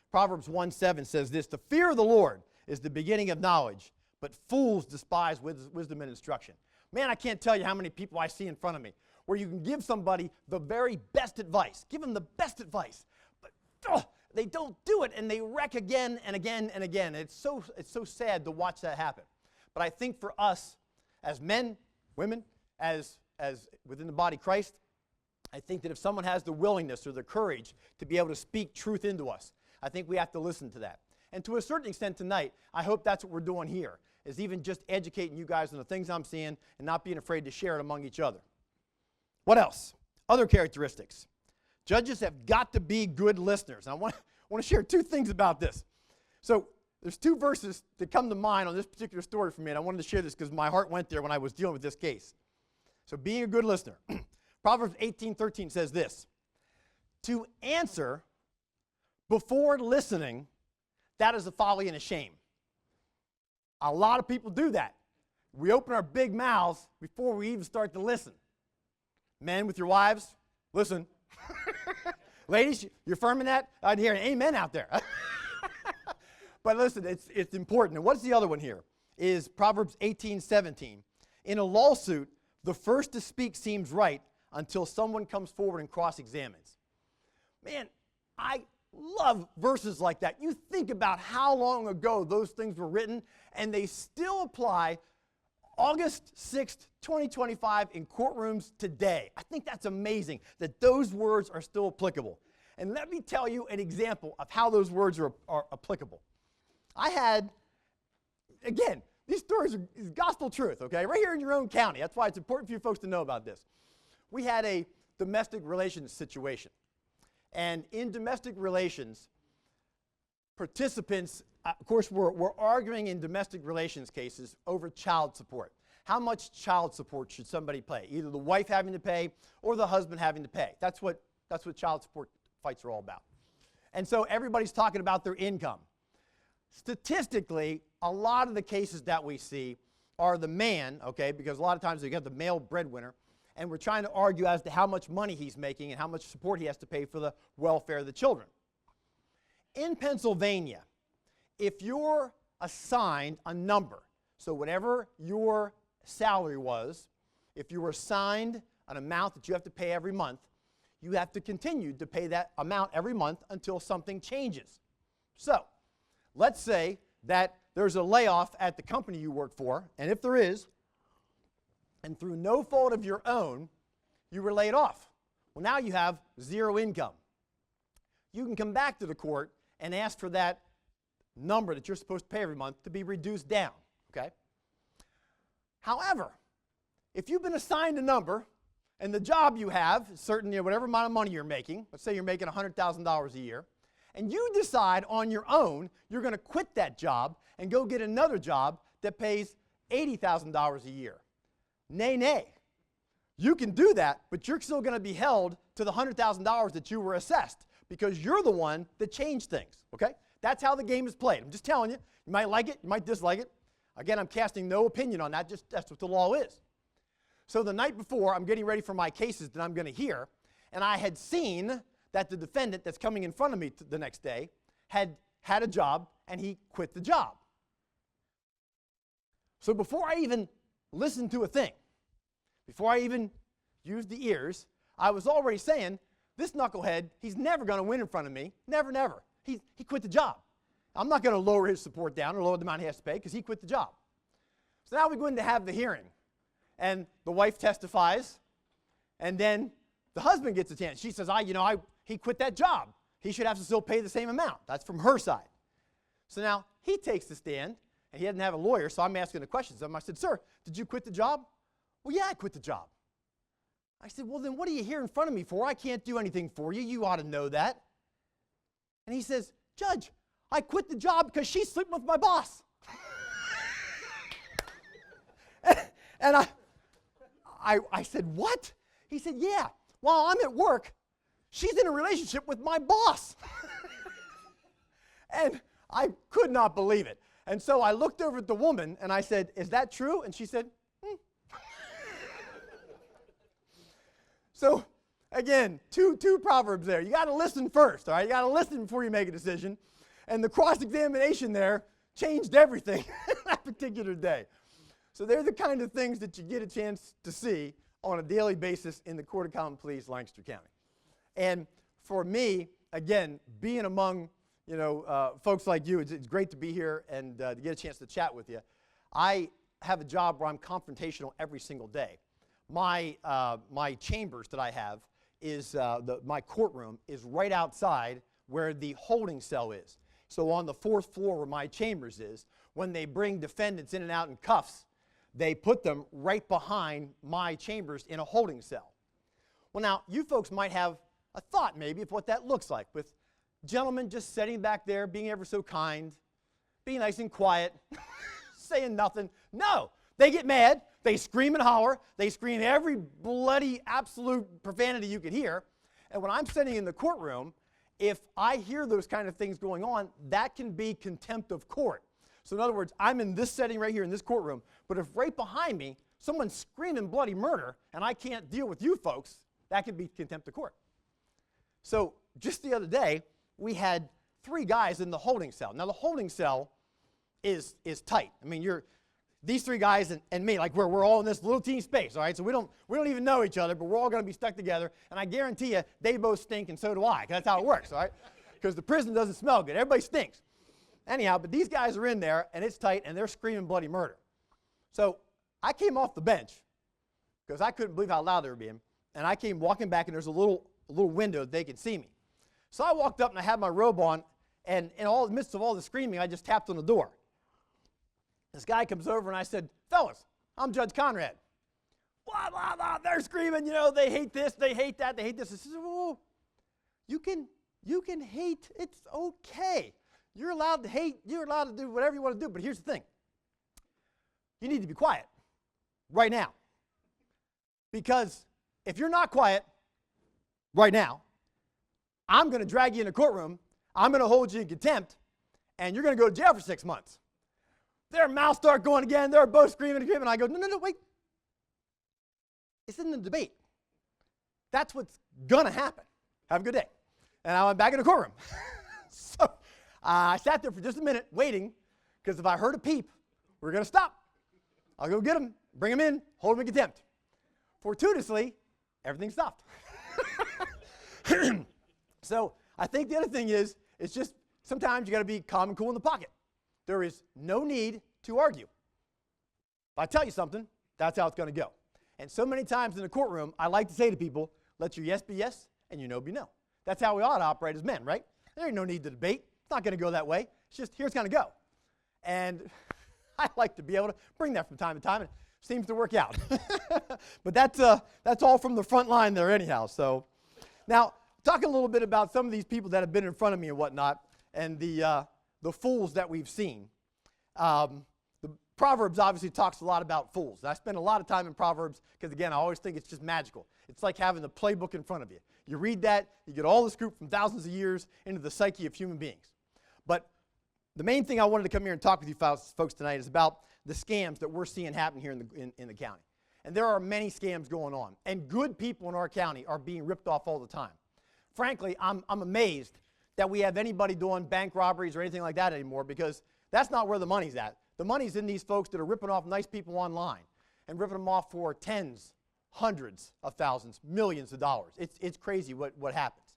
Proverbs 1:7 says this, the fear of the Lord is the beginning of knowledge, but fools despise wisdom and instruction. Man, I can't tell you how many people I see in front of me where you can give somebody the very best advice. Give them the best advice. But they don't do it, and they wreck again and again and again. It's so sad to watch that happen. But I think for us as men, women, as within the body of Christ, I think that if someone has the willingness or the courage to be able to speak truth into us, I think we have to listen to that. And to a certain extent tonight, I hope that's what we're doing here, is even just educating you guys on the things I'm seeing and not being afraid to share it among each other. What else? Other characteristics. Judges have got to be good listeners. And I want to share two things about this. So there's two verses that come to mind on this particular story for me, and I wanted to share this because my heart went there when I was dealing with this case. So being a good listener. Proverbs 18:13 says this, to answer before listening, that is a folly and a shame. A lot of people do that. We open our big mouths before we even start to listen. Men with your wives, listen. Ladies, you're firm in that? I'd hear an amen out there. But listen, it's important. And what's the other one here? Is Proverbs 18:17. In a lawsuit, the first to speak seems right until someone comes forward and cross-examines. Man, I love verses like that. You think about how long ago those things were written, and they still apply August 6th, 2025 in courtrooms today. I think that's amazing that those words are still applicable. And let me tell you an example of how those words are applicable. I had, again, these stories are gospel truth, okay? Right here in your own county. That's why it's important for you folks to know about this. We had a domestic relations situation. And in domestic relations, participants, of course, we're arguing in domestic relations cases over child support. How much child support should somebody pay? Either the wife having to pay or the husband having to pay. That's what child support fights are all about. And so everybody's talking about their income. Statistically, a lot of the cases that we see are the man, okay, because a lot of times you get the male breadwinner, and we're trying to argue as to how much money he's making and how much support he has to pay for the welfare of the children. In Pennsylvania, if you're assigned a number, so whatever your salary was, if you were assigned an amount that you have to pay every month, you have to continue to pay that amount every month until something changes. So, let's say that there's a layoff at the company you work for, and if there is, and through no fault of your own, you were laid off. Well, now you have zero income. You can come back to the court and ask for that number that you're supposed to pay every month to be reduced down, okay? However, if you've been assigned a number and the job you have, certain, whatever amount of money you're making, let's say you're making $100,000 a year, and you decide on your own you're going to quit that job and go get another job that pays $80,000 a year. Nay, nay. You can do that, but you're still going to be held to the $100,000 that you were assessed because you're the one that changed things, okay? That's how the game is played. I'm just telling you. You might like it, you might dislike it. Again, I'm casting no opinion on that, just that's what the law is. So the night before, I'm getting ready for my cases that I'm going to hear, and I had seen that the defendant that's coming in front of me the next day had a job, and he quit the job. So before I even listen to a thing. Before I even used the ears, I was already saying, this knucklehead, he's never going to win in front of me. Never, never. He quit the job. I'm not going to lower his support down or lower the amount he has to pay because he quit the job. So now we're going to have the hearing. And the wife testifies, and then the husband gets a chance. She says, he quit that job. He should have to still pay the same amount. That's from her side. So now he takes the stand, and he doesn't have a lawyer, so I'm asking the questions of him. I said, sir, did you quit the job? Well, yeah, I quit the job. I said, well, then what are you here in front of me for? I can't do anything for you. You ought to know that. And he says, Judge, I quit the job because she's sleeping with my boss. And I said, what? He said, yeah, while I'm at work, she's in a relationship with my boss. And I could not believe it. And so I looked over at the woman and I said, is that true? And she said, So, again, two proverbs there. You got to listen first, all right? You got to listen before you make a decision. And the cross-examination there changed everything that particular day. So they're the kind of things that you get a chance to see on a daily basis in the Court of Common Pleas, Lancaster County. And for me, again, being among folks like you, it's great to be here and to get a chance to chat with you. I have a job where I'm confrontational every single day. My chambers that I have is, my courtroom is right outside where the holding cell is. So on the 4th floor where my chambers is, when they bring defendants in and out in cuffs, they put them right behind my chambers in a holding cell. Well, now, you folks might have a thought maybe of what that looks like, with gentlemen just sitting back there, being ever so kind, being nice and quiet, saying nothing. No, they get mad. They scream and holler. They scream every bloody, absolute profanity you could hear. And when I'm sitting in the courtroom, if I hear those kind of things going on, that can be contempt of court. So in other words, I'm in this setting right here in this courtroom, but if right behind me someone's screaming bloody murder and I can't deal with you folks, that could be contempt of court. So just the other day, we had 3 guys in the holding cell. Now the holding cell is tight. I mean, these 3 guys and me, like we're all in this little teeny space, all right? So we don't even know each other, but we're all going to be stuck together. And I guarantee you, they both stink, and so do I. 'Cause that's how it works, all right? Because the prison doesn't smell good. Everybody stinks. Anyhow, but these guys are in there, and it's tight, and they're screaming bloody murder. So I came off the bench because I couldn't believe how loud they were being, and I came walking back, and there's a little window that they could see me. So I walked up, and I had my robe on, and in the midst of all the screaming, I just tapped on the door. This guy comes over, and I said, fellas, I'm Judge Conrad. Blah, blah, blah, they're screaming, they hate this, they hate that, they hate this. I said, whoa, you can hate, it's okay. You're allowed to hate, you're allowed to do whatever you want to do, but here's the thing. You need to be quiet right now. Because if you're not quiet right now, I'm going to drag you in a courtroom, I'm going to hold you in contempt, and you're going to go to jail for 6 months. Their mouths start going again. They're both screaming and screaming. I go, no, wait. It's in the debate. That's what's going to happen. Have a good day. And I went back in the courtroom. So I sat there for just a minute waiting, because if I heard a peep, we're going to stop. I'll go get him, bring him in, hold him in contempt. Fortuitously, everything stopped. So I think the other thing is, it's just sometimes you got to be calm and cool in the pocket. There is no need to argue. If I tell you something, that's how it's going to go. And so many times in the courtroom, I like to say to people, let your yes be yes and your no be no. That's how we ought to operate as men, right? There ain't no need to debate. It's not going to go that way. It's just, here's going to go. And I like to be able to bring that from time to time. It seems to work out. But that's all from the front line there anyhow. So now, talking a little bit about some of these people that have been in front of me and whatnot, and the fools that we've seen. The Proverbs obviously talks a lot about fools. I spend a lot of time in Proverbs because, again, I always think it's just magical. It's like having the playbook in front of you. You read that, you get all the scoop from thousands of years into the psyche of human beings. But the main thing I wanted to come here and talk with you folks tonight is about the scams that we're seeing happen here in the county. And there are many scams going on. And good people in our county are being ripped off all the time. Frankly, I'm amazed that we have anybody doing bank robberies or anything like that anymore, because that's not where the money's at. The money's in these folks that are ripping off nice people online. and ripping them off for tens, hundreds of thousands, millions of dollars. It's crazy what happens.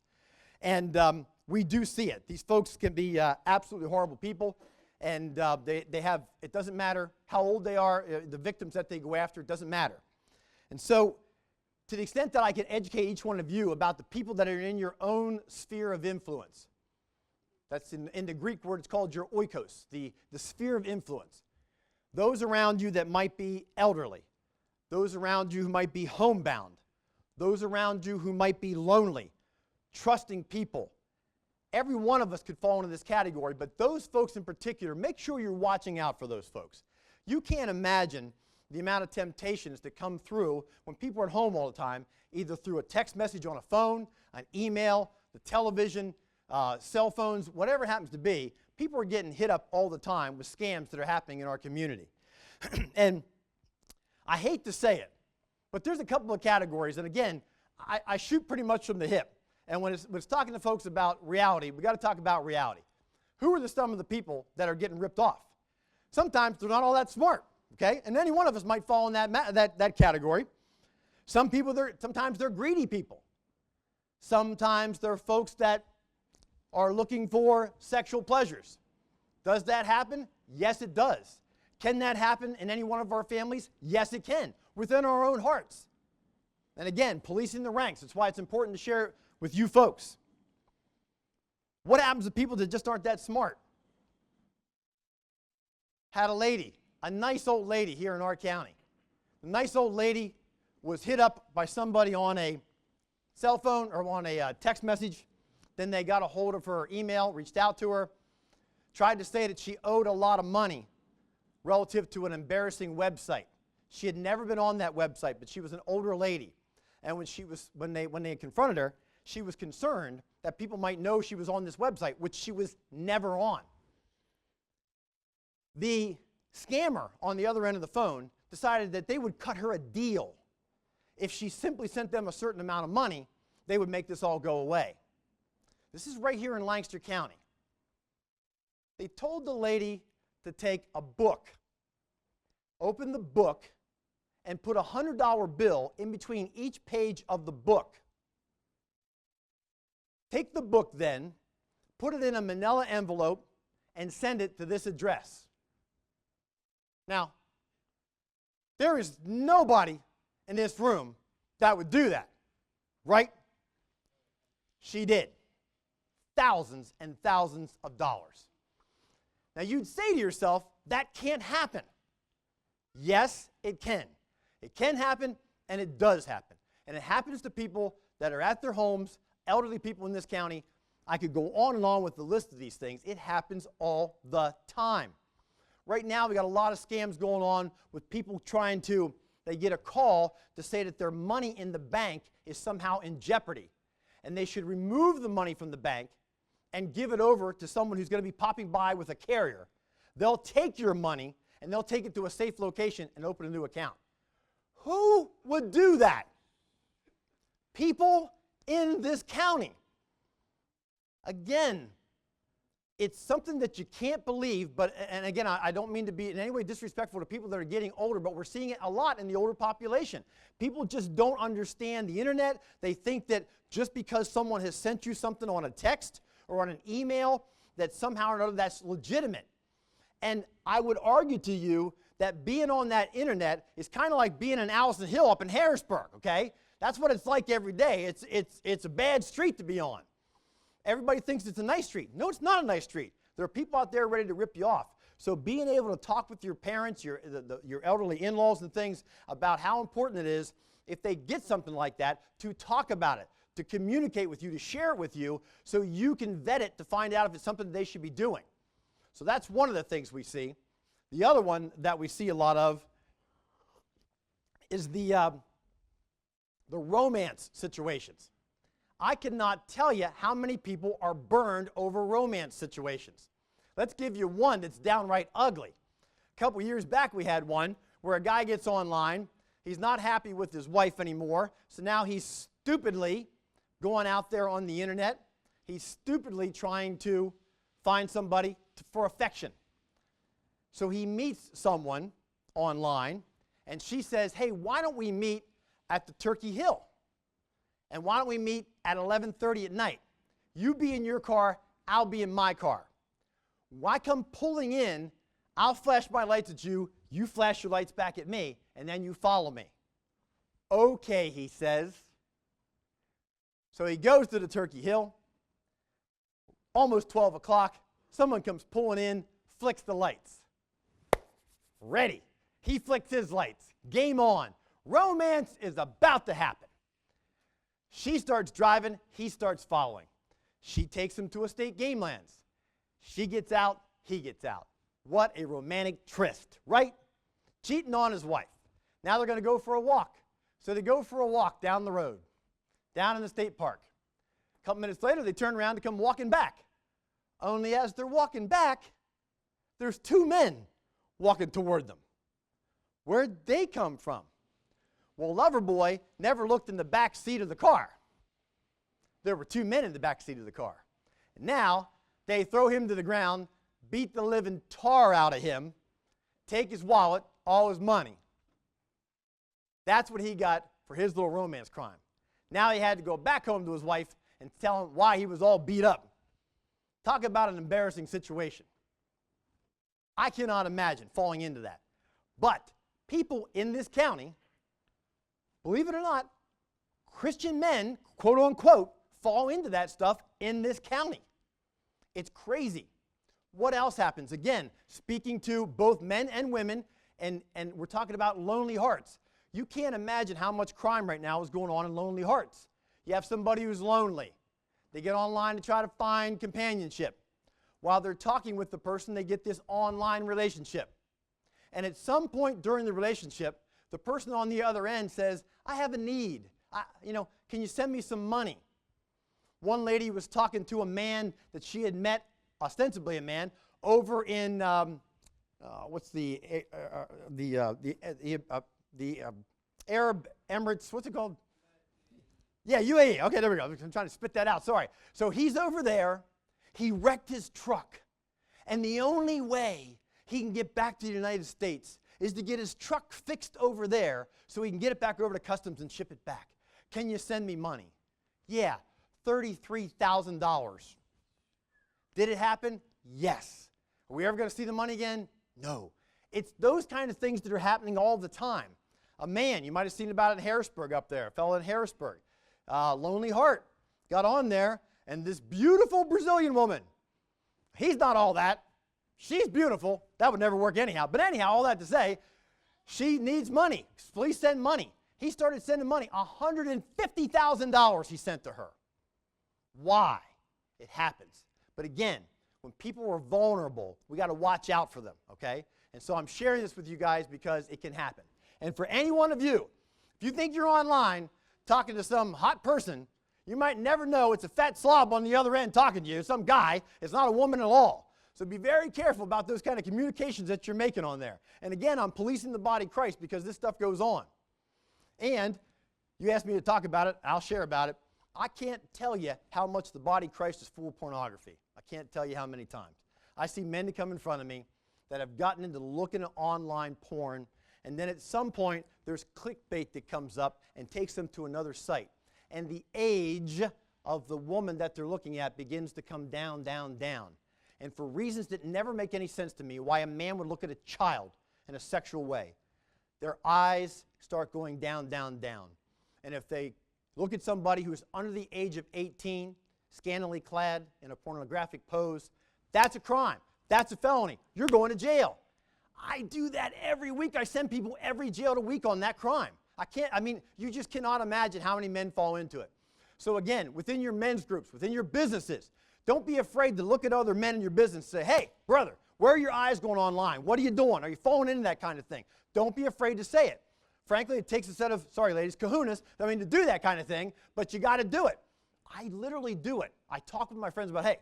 And we do see it. These folks can be absolutely horrible people, and they have, it doesn't matter how old they are, the victims that they go after, it doesn't matter. And so, to the extent that I can educate each one of you about the people that are in your own sphere of influence, that's in the Greek word, it's called your oikos, the sphere of influence. Those around you that might be elderly, those around you who might be homebound, those around you who might be lonely, trusting people. Every one of us could fall into this category, but those folks in particular, make sure you're watching out for those folks. You can't imagine the amount of temptations that come through when people are at home all the time, either through a text message on a phone, an email, the television, cell phones, whatever it happens to be. People are getting hit up all the time with scams that are happening in our community. And I hate to say it, but there's a couple of categories, and again, I shoot pretty much from the hip. And when it's talking to folks about reality, we got to talk about reality. Who are some of the people that are getting ripped off? Sometimes they're not all that smart, okay? And any one of us might fall in that category. Some people, sometimes they're greedy people. Sometimes they're folks that are looking for sexual pleasures. Does that happen? Yes, it does. Can that happen in any one of our families? Yes, it can, within our own hearts. And again, policing the ranks. That's why it's important to share with you folks. What happens to people that just aren't that smart? Had a lady, a nice old lady here in our county. The nice old lady was hit up by somebody on a cell phone or on a text message. Then they got a hold of her email, reached out to her, tried to say that she owed a lot of money relative to an embarrassing website. She had never been on that website, but she was an older lady. And when they confronted her, she was concerned that people might know she was on this website, which she was never on. The scammer on the other end of the phone decided that they would cut her a deal. If she simply sent them a certain amount of money, they would make this all go away. This is right here in Lancaster County. They told the lady to take a book, open the book, and put a $100 bill in between each page of the book. Take the book then, put it in a manila envelope, and send it to this address. Now, there is nobody in this room that would do that, right? She did. Thousands and thousands of dollars. Now, you'd say to yourself, that can't happen. Yes, it can. It can happen, and it does happen. And it happens to people that are at their homes, elderly people in this county. I could go on and on with the list of these things. It happens all the time. Right now, we got a lot of scams going on with people trying to, they get a call to say that their money in the bank is somehow in jeopardy. And they should remove the money from the bank and give it over to someone who's going to be popping by with a carrier. They'll take your money and they'll take it to a safe location and open a new account. Who would do that? People in this county. Again, it's something that you can't believe, and again, I don't mean to be in any way disrespectful to people that are getting older, but we're seeing it a lot in the older population. People just don't understand the internet. They think that just because someone has sent you something on a text or on an email, that somehow or another that's legitimate. And I would argue to you that being on that internet is kind of like being in Allison Hill up in Harrisburg, okay? That's what it's like every day. It's a bad street to be on. Everybody thinks it's a nice street. No, it's not a nice street. There are people out there ready to rip you off. So being able to talk with your parents, your elderly in-laws and things about how important it is, if they get something like that, to talk about it, to communicate with you, to share it with you, so you can vet it to find out if it's something they should be doing. So that's one of the things we see. The other one that we see a lot of is the romance situations. I cannot tell you how many people are burned over romance situations. Let's give you one that's downright ugly. A couple years back we had one where a guy gets online. He's not happy with his wife anymore, so now he's stupidly going out there on the internet. He's stupidly trying to find somebody for affection. So he meets someone online, And she says, hey, why don't we meet at the Turkey Hill? And why don't we meet at 11:30 at night? You be in your car, I'll be in my car. Why come pulling in, I'll flash my lights at you, you flash your lights back at me, and then you follow me. Okay, he says. So he goes to the Turkey Hill. Almost 12 o'clock, someone comes pulling in, flicks the lights. Ready. He flicks his lights. Game on. Romance is about to happen. She starts driving, he starts following. She takes him to estate game lands. She gets out, he gets out. What a romantic tryst, right? Cheating on his wife. Now they're going to go for a walk. So they go for a walk down the road, down in the state park. A couple minutes later, they turn around to come walking back. Only as they're walking back, there's two men walking toward them. Where'd they come from? Well, Loverboy never looked in the back seat of the car. There were two men in the back seat of the car. And now they throw him to the ground, beat the living tar out of him, take his wallet, all his money. That's what he got for his little romance crime. Now he had to go back home to his wife and tell him why he was all beat up. Talk about an embarrassing situation. I cannot imagine falling into that. But people in this county, believe it or not, Christian men, quote unquote, fall into that stuff in this county. It's crazy. What else happens? Again, speaking to both men and women, and we're talking about lonely hearts. You can't imagine how much crime right now is going on in lonely hearts. You have somebody who's lonely. They get online to try to find companionship. While they're talking with the person, they get this online relationship. And at some point during the relationship, the person on the other end says, I have a need. Can you send me some money? One lady was talking to a man that she had met, ostensibly a man, over in what's the Arab Emirates, what's it called? Yeah, UAE. Okay, there we go. I'm trying to spit that out. Sorry. So he's over there. He wrecked his truck. And the only way he can get back to the United States is to get his truck fixed over there so he can get it back over to customs and ship it back. Can you send me money? Yeah, $33,000. Did it happen? Yes. Are we ever going to see the money again? No. It's those kind of things that are happening all the time. A man, you might have seen about it in Harrisburg up there, a fellow in Harrisburg. Lonely heart, got on there, and this beautiful Brazilian woman, he's not all that. She's beautiful. That would never work anyhow. But anyhow, all that to say, she needs money. Please send money. He started sending money. $150,000 he sent to her. Why? It happens. But again, when people are vulnerable, we got to watch out for them, okay? And so I'm sharing this with you guys because it can happen. And for any one of you, if you think you're online talking to some hot person, you might never know it's a fat slob on the other end talking to you, some guy. It's not a woman at all. So be very careful about those kind of communications that you're making on there. And again, I'm policing the body of Christ because this stuff goes on. And you asked me to talk about it, I'll share about it. I can't tell you how much the body of Christ is full of pornography. I can't tell you how many times. I see men that come in front of me that have gotten into looking at online porn, and then at some point there's clickbait that comes up and takes them to another site. And the age of the woman that they're looking at begins to come down, down, down. And for reasons that never make any sense to me, why a man would look at a child in a sexual way, their eyes start going down, down, down. And if they look at somebody who's under the age of 18, scantily clad in a pornographic pose, that's a crime. That's a felony. You're going to jail. I do that every week. I send people every jail to week on that crime. You just cannot imagine how many men fall into it. So again, within your men's groups, within your businesses, don't be afraid to look at other men in your business and say, hey, brother, where are your eyes going online? What are you doing? Are you falling into that kind of thing? Don't be afraid to say it. Frankly, it takes a set of, sorry ladies, kahunas, to do that kind of thing, but you got to do it. I literally do it. I talk with my friends about, hey,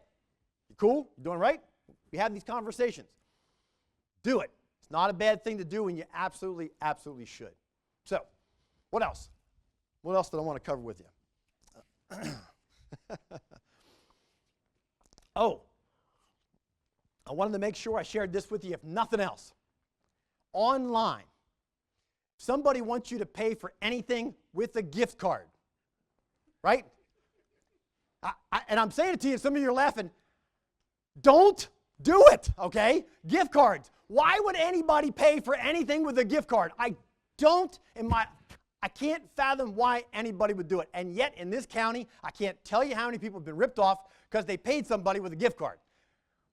you cool? You doing right? We have these conversations. Do it. It's not a bad thing to do, and you absolutely, absolutely should. So, what else? What else did I want to cover with you? Oh, I wanted to make sure I shared this with you, if nothing else. Online, somebody wants you to pay for anything with a gift card, right? And I'm saying it to you, some of you are laughing. Don't do it, okay? Gift cards. Why would anybody pay for anything with a gift card? I can't fathom why anybody would do it. And yet, in this county, I can't tell you how many people have been ripped off because they paid somebody with a gift card.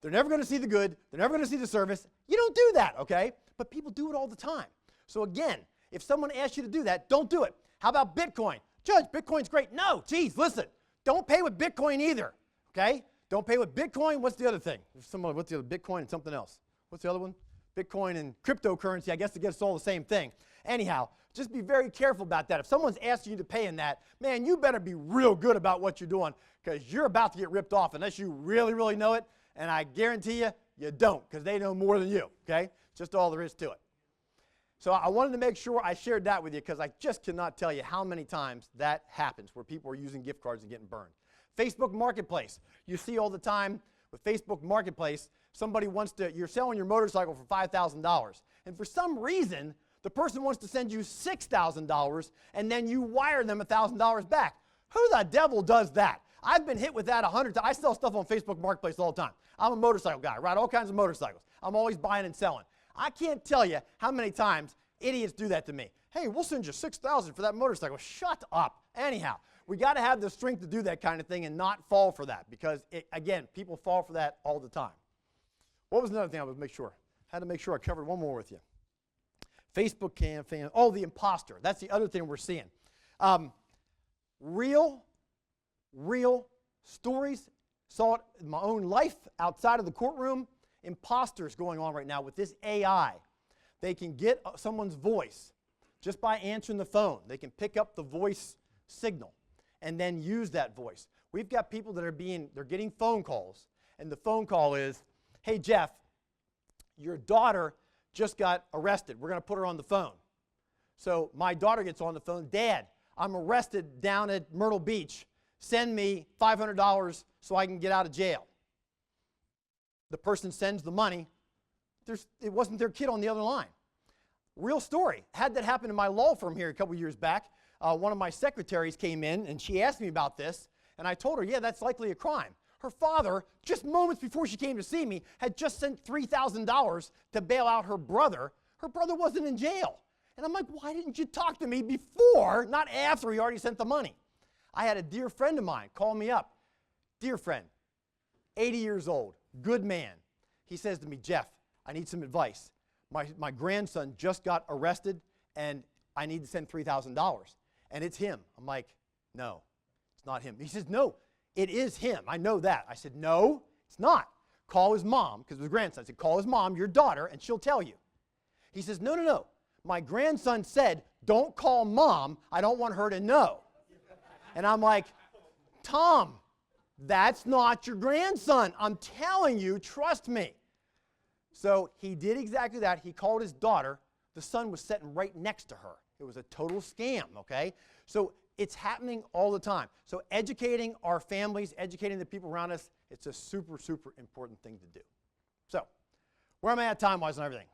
They're never going to see the good. They're never going to see the service. You don't do that, okay? But people do it all the time. So again, if someone asks you to do that, don't do it. How about Bitcoin? Judge, Bitcoin's great. No, geez, listen. Don't pay with Bitcoin either, okay? Don't pay with Bitcoin. What's the other thing? What's the other? Bitcoin and something else. What's the other one? Bitcoin and cryptocurrency. I guess it gets all the same thing. Anyhow, just be very careful about that. If someone's asking you to pay in that, man, you better be real good about what you're doing because you're about to get ripped off unless you really, really know it. And I guarantee you, you don't because they know more than you, okay? Just all there is to it. So I wanted to make sure I shared that with you because I just cannot tell you how many times that happens where people are using gift cards and getting burned. Facebook Marketplace. You see all the time with Facebook Marketplace, somebody wants to, you're selling your motorcycle for $5,000. And for some reason, the person wants to send you $6,000 and then you wire them $1,000 back. Who the devil does that? I've been hit with that 100 times. I sell stuff on Facebook Marketplace all the time. I'm a motorcycle guy, ride all kinds of motorcycles. I'm always buying and selling. I can't tell you how many times idiots do that to me. Hey, we'll send you $6,000 for that motorcycle. Shut up. Anyhow, we got to have the strength to do that kind of thing and not fall for that because, again, people fall for that all the time. What was another thing I was make sure? Had to make sure I covered one more with you. Facebook campaign. Oh, the imposter. That's the other thing we're seeing. Real stories. Saw it in my own life outside of the courtroom. Imposters going on right now with this AI. They can get someone's voice just by answering the phone. They can pick up the voice signal and then use that voice. We've got people that they're getting phone calls, and the phone call is, hey, Jeff, your daughter just got arrested. We're going to put her on the phone. So my daughter gets on the phone, Dad, I'm arrested down at Myrtle Beach. Send me $500 so I can get out of jail. The person sends the money. It wasn't their kid on the other line. Real story. Had that happen in my law firm here a couple years back. One of my secretaries came in and she asked me about this, and I told her, yeah, that's likely a crime. Her father, just moments before she came to see me, had just sent $3,000 to bail out her brother. Her brother wasn't in jail. And I'm like, why didn't you talk to me before, not after he already sent the money? I had a dear friend of mine call me up. Dear friend, 80 years old, good man. He says to me, Jeff, I need some advice. My grandson just got arrested, and I need to send $3,000. And it's him. I'm like, no, it's not him. He says, no, it is him. I know that. I said, no, it's not. Call his mom, because it was his grandson. I said, call his mom, your daughter, and she'll tell you. He says, no, no, no. My grandson said, don't call mom. I don't want her to know. And I'm like, Tom, that's not your grandson. I'm telling you, trust me. So he did exactly that. He called his daughter. The son was sitting right next to her. It was a total scam, okay? So it's happening all the time. So educating our families, educating the people around us, it's a super, super important thing to do. So where am I at time-wise and everything?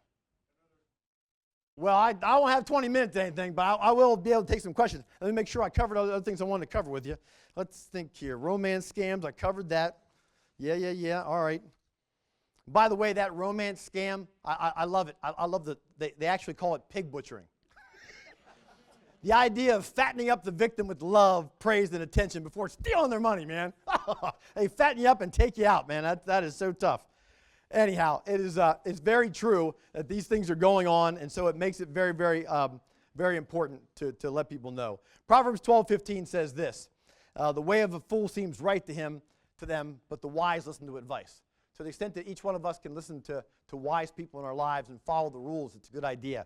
Well, I won't have 20 minutes or anything, but I will be able to take some questions. Let me make sure I covered all the other things I wanted to cover with you. Let's think here. Romance scams, I covered that. Yeah, all right. By the way, that romance scam, I love it. I love they actually call it pig butchering. The idea of fattening up the victim with love, praise, and attention before stealing their money, man. They fatten you up and take you out, man. That is so tough. Anyhow, it's very true that these things are going on, and so it makes it very, very, very important to let people know. Proverbs 12:15 says this, the way of a fool seems right to them, but the wise listen to advice. To the extent that each one of us can listen to wise people in our lives and follow the rules, it's a good idea.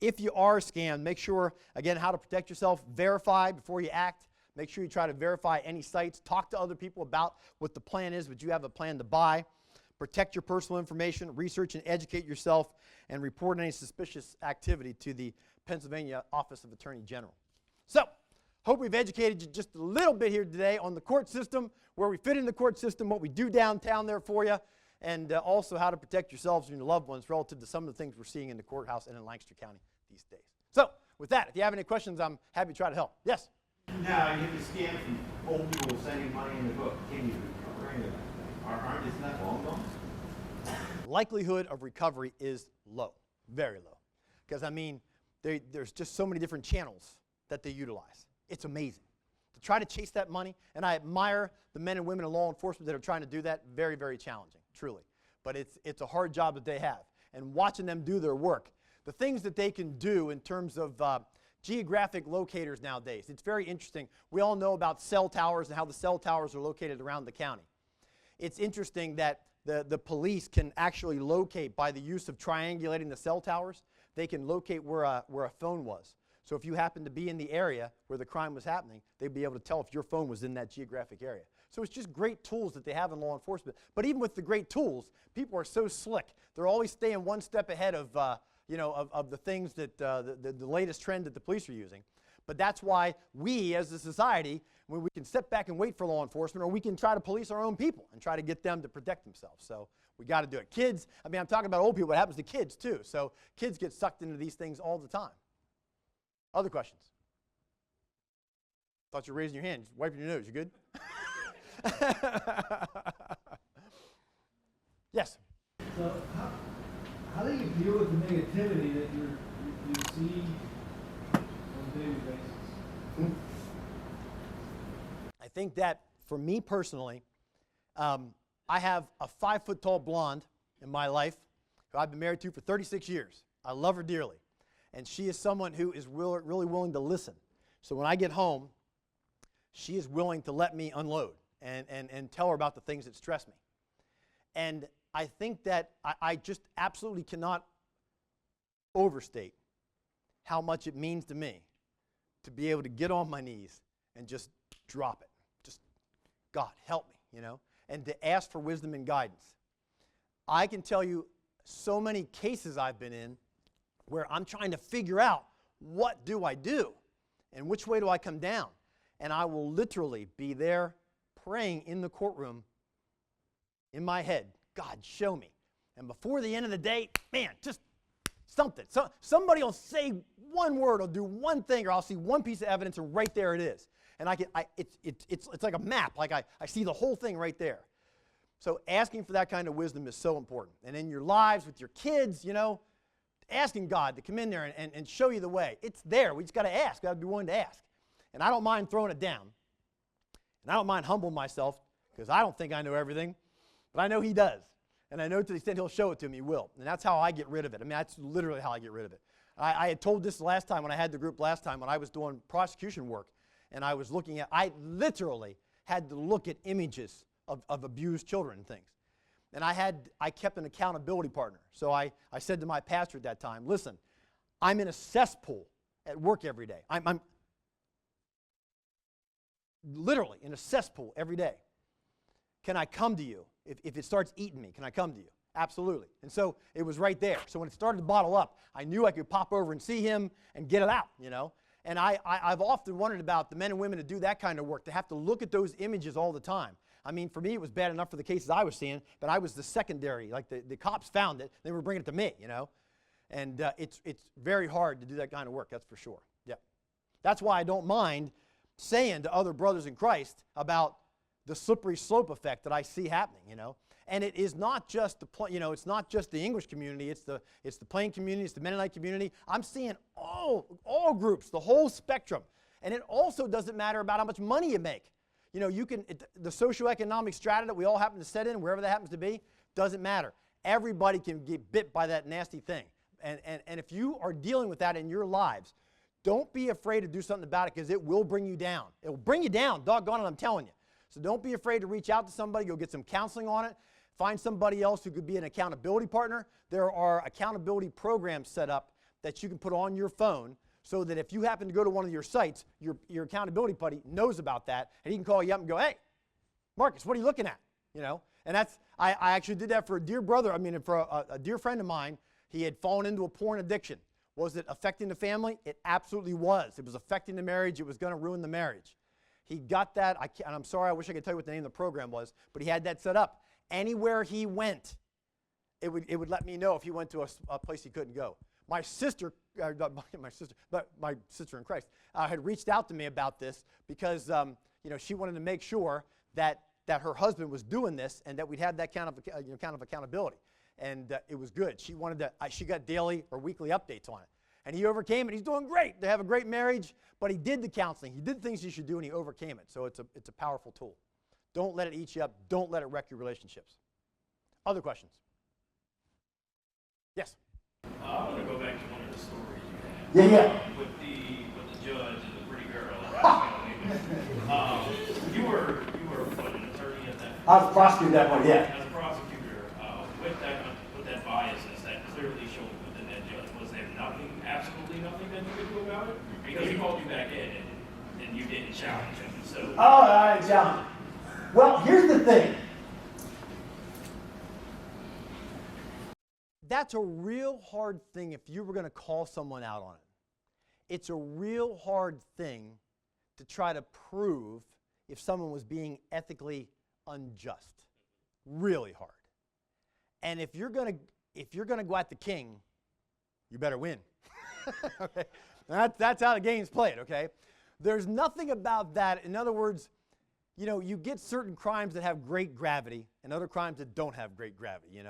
If you are scammed, make sure, again, how to protect yourself, verify before you act. Make sure you try to verify any sites. Talk to other people about what the plan is, but you have a plan to buy. Protect your personal information, research and educate yourself, and report any suspicious activity to the Pennsylvania Office of Attorney General. So, hope we've educated you just a little bit here today on the court system, where we fit in the court system, what we do downtown there for you, and also how to protect yourselves and your loved ones relative to some of the things we're seeing in the courthouse and in Lancaster County these days. So, with that, if you have any questions, I'm happy to try to help. Yes? Now, you have to scan from old people sending money in the book. Can you recover any of that? Isn't that long gone? Likelihood of recovery is low, very low. Because, I mean, there's just so many different channels that they utilize. It's amazing. To try to chase that money, and I admire the men and women in law enforcement that are trying to do that, very, very challenging, truly. But it's a hard job that they have. And watching them do their work, the things that they can do in terms of geographic locators nowadays, it's very interesting. We all know about cell towers and how the cell towers are located around the county. It's interesting that the police can actually locate, by the use of triangulating the cell towers, they can locate where a phone was. So if you happen to be in the area where the crime was happening, they'd be able to tell if your phone was in that geographic area. So it's just great tools that they have in law enforcement. But even with the great tools, people are so slick. They're always staying one step ahead of, of the things that the latest trend that the police are using. But that's why we, as a society, when we can sit back and wait for law enforcement, or we can try to police our own people and try to get them to protect themselves. So we got to do it. Kids, I mean, I'm talking about old people, but it happens to kids too. So kids get sucked into these things all the time. Other questions? Thought you were raising your hand. Just wiping your nose. You good? Yes? So how do you deal with the negativity that you see on a daily basis? I think that for me personally, I have a 5-foot-tall blonde in my life who I've been married to for 36 years. I love her dearly. And she is someone who is really willing to listen. So when I get home, she is willing to let me unload and tell her about the things that stress me. And I think that I just absolutely cannot overstate how much it means to me to be able to get on my knees and just drop it. Just, God, help me, and to ask for wisdom and guidance. I can tell you so many cases I've been in where I'm trying to figure out, what do I do and which way do I come down? And I will literally be there praying in the courtroom in my head, God, show me. And before the end of the day, man, just something. So, somebody will say one word, or do one thing, or I'll see one piece of evidence, and right there it is. And it's like a map. Like I see the whole thing right there. So asking for that kind of wisdom is so important. And in your lives with your kids, asking God to come in there and show you the way. It's there. We just got to ask. Got to be willing to ask. And I don't mind throwing it down. And I don't mind humbling myself, because I don't think I know everything. But I know He does. And I know to the extent He'll show it to me, He will. And that's how I get rid of it. I mean, that's literally how I get rid of it. I had told this last time when I had the group last time when I was doing prosecution work. And I was looking at, I literally had to look at images of abused children and things. And I kept an accountability partner. So I said to my pastor at that time, listen, I'm in a cesspool at work every day. I'm literally in a cesspool every day. Can I come to you? If it starts eating me, can I come to you? Absolutely. And so it was right there. So when it started to bottle up, I knew I could pop over and see him and get it out, And I've often wondered about the men and women to do that kind of work, to have to look at those images all the time. I mean, for me, it was bad enough for the cases I was seeing, but I was the secondary. Like the cops found it, they were bringing it to me, And it's very hard to do that kind of work, that's for sure. Yeah. That's why I don't mind saying to other brothers in Christ about the slippery slope effect that I see happening, And it is not just it's not just the English community. It's the plain community. It's the Mennonite community. I'm seeing all groups, the whole spectrum, and it also doesn't matter about how much money you make. The socioeconomic strata that we all happen to set in, wherever that happens to be, doesn't matter. Everybody can get bit by that nasty thing, and if you are dealing with that in your lives, don't be afraid to do something about it, because it will bring you down. It will bring you down, doggone it, I'm telling you. So don't be afraid to reach out to somebody. You'll get some counseling on it. Find somebody else who could be an accountability partner. There are accountability programs set up that you can put on your phone, so that if you happen to go to one of your sites, your accountability buddy knows about that, and he can call you up and go, hey, Marcus, what are you looking at? And that's, I actually did that for a dear brother, for a dear friend of mine. He had fallen into a porn addiction. Was it affecting the family? It absolutely was. It was affecting the marriage. It was going to ruin the marriage. He got that, and I'm sorry, I wish I could tell you what the name of the program was, but he had that set up. Anywhere he went, it would let me know if he went to a place he couldn't go. my sister, not my sister, but my sister in Christ, had reached out to me about this because she wanted to make sure that her husband was doing this and that we'd have that kind of accountability. And it was good. She wanted to. She got daily or weekly updates on it, and he overcame it. He's doing great. They have a great marriage. But he did the counseling. He did things you should do, and he overcame it. So it's a powerful tool. Don't let it eat you up. Don't let it wreck your relationships. Other questions? Yes. I want to go back to one of the stories you had. Yeah. With the judge and the pretty girl. You were an attorney at that. I was a prosecutor at that point. Yeah. As a prosecutor, with that biasness that clearly showed within that judge, was there nothing, absolutely nothing that you could do about it? Because he called you back in and you didn't challenge him. So. Oh, I didn't challenge him. Well, here's the thing. That's a real hard thing if you were going to call someone out on it. It's a real hard thing to try to prove if someone was being ethically unjust. Really hard. And if you're going to go at the king, you better win. Okay? That's how the game's played, okay? There's nothing about that. In other words, you get certain crimes that have great gravity and other crimes that don't have great gravity,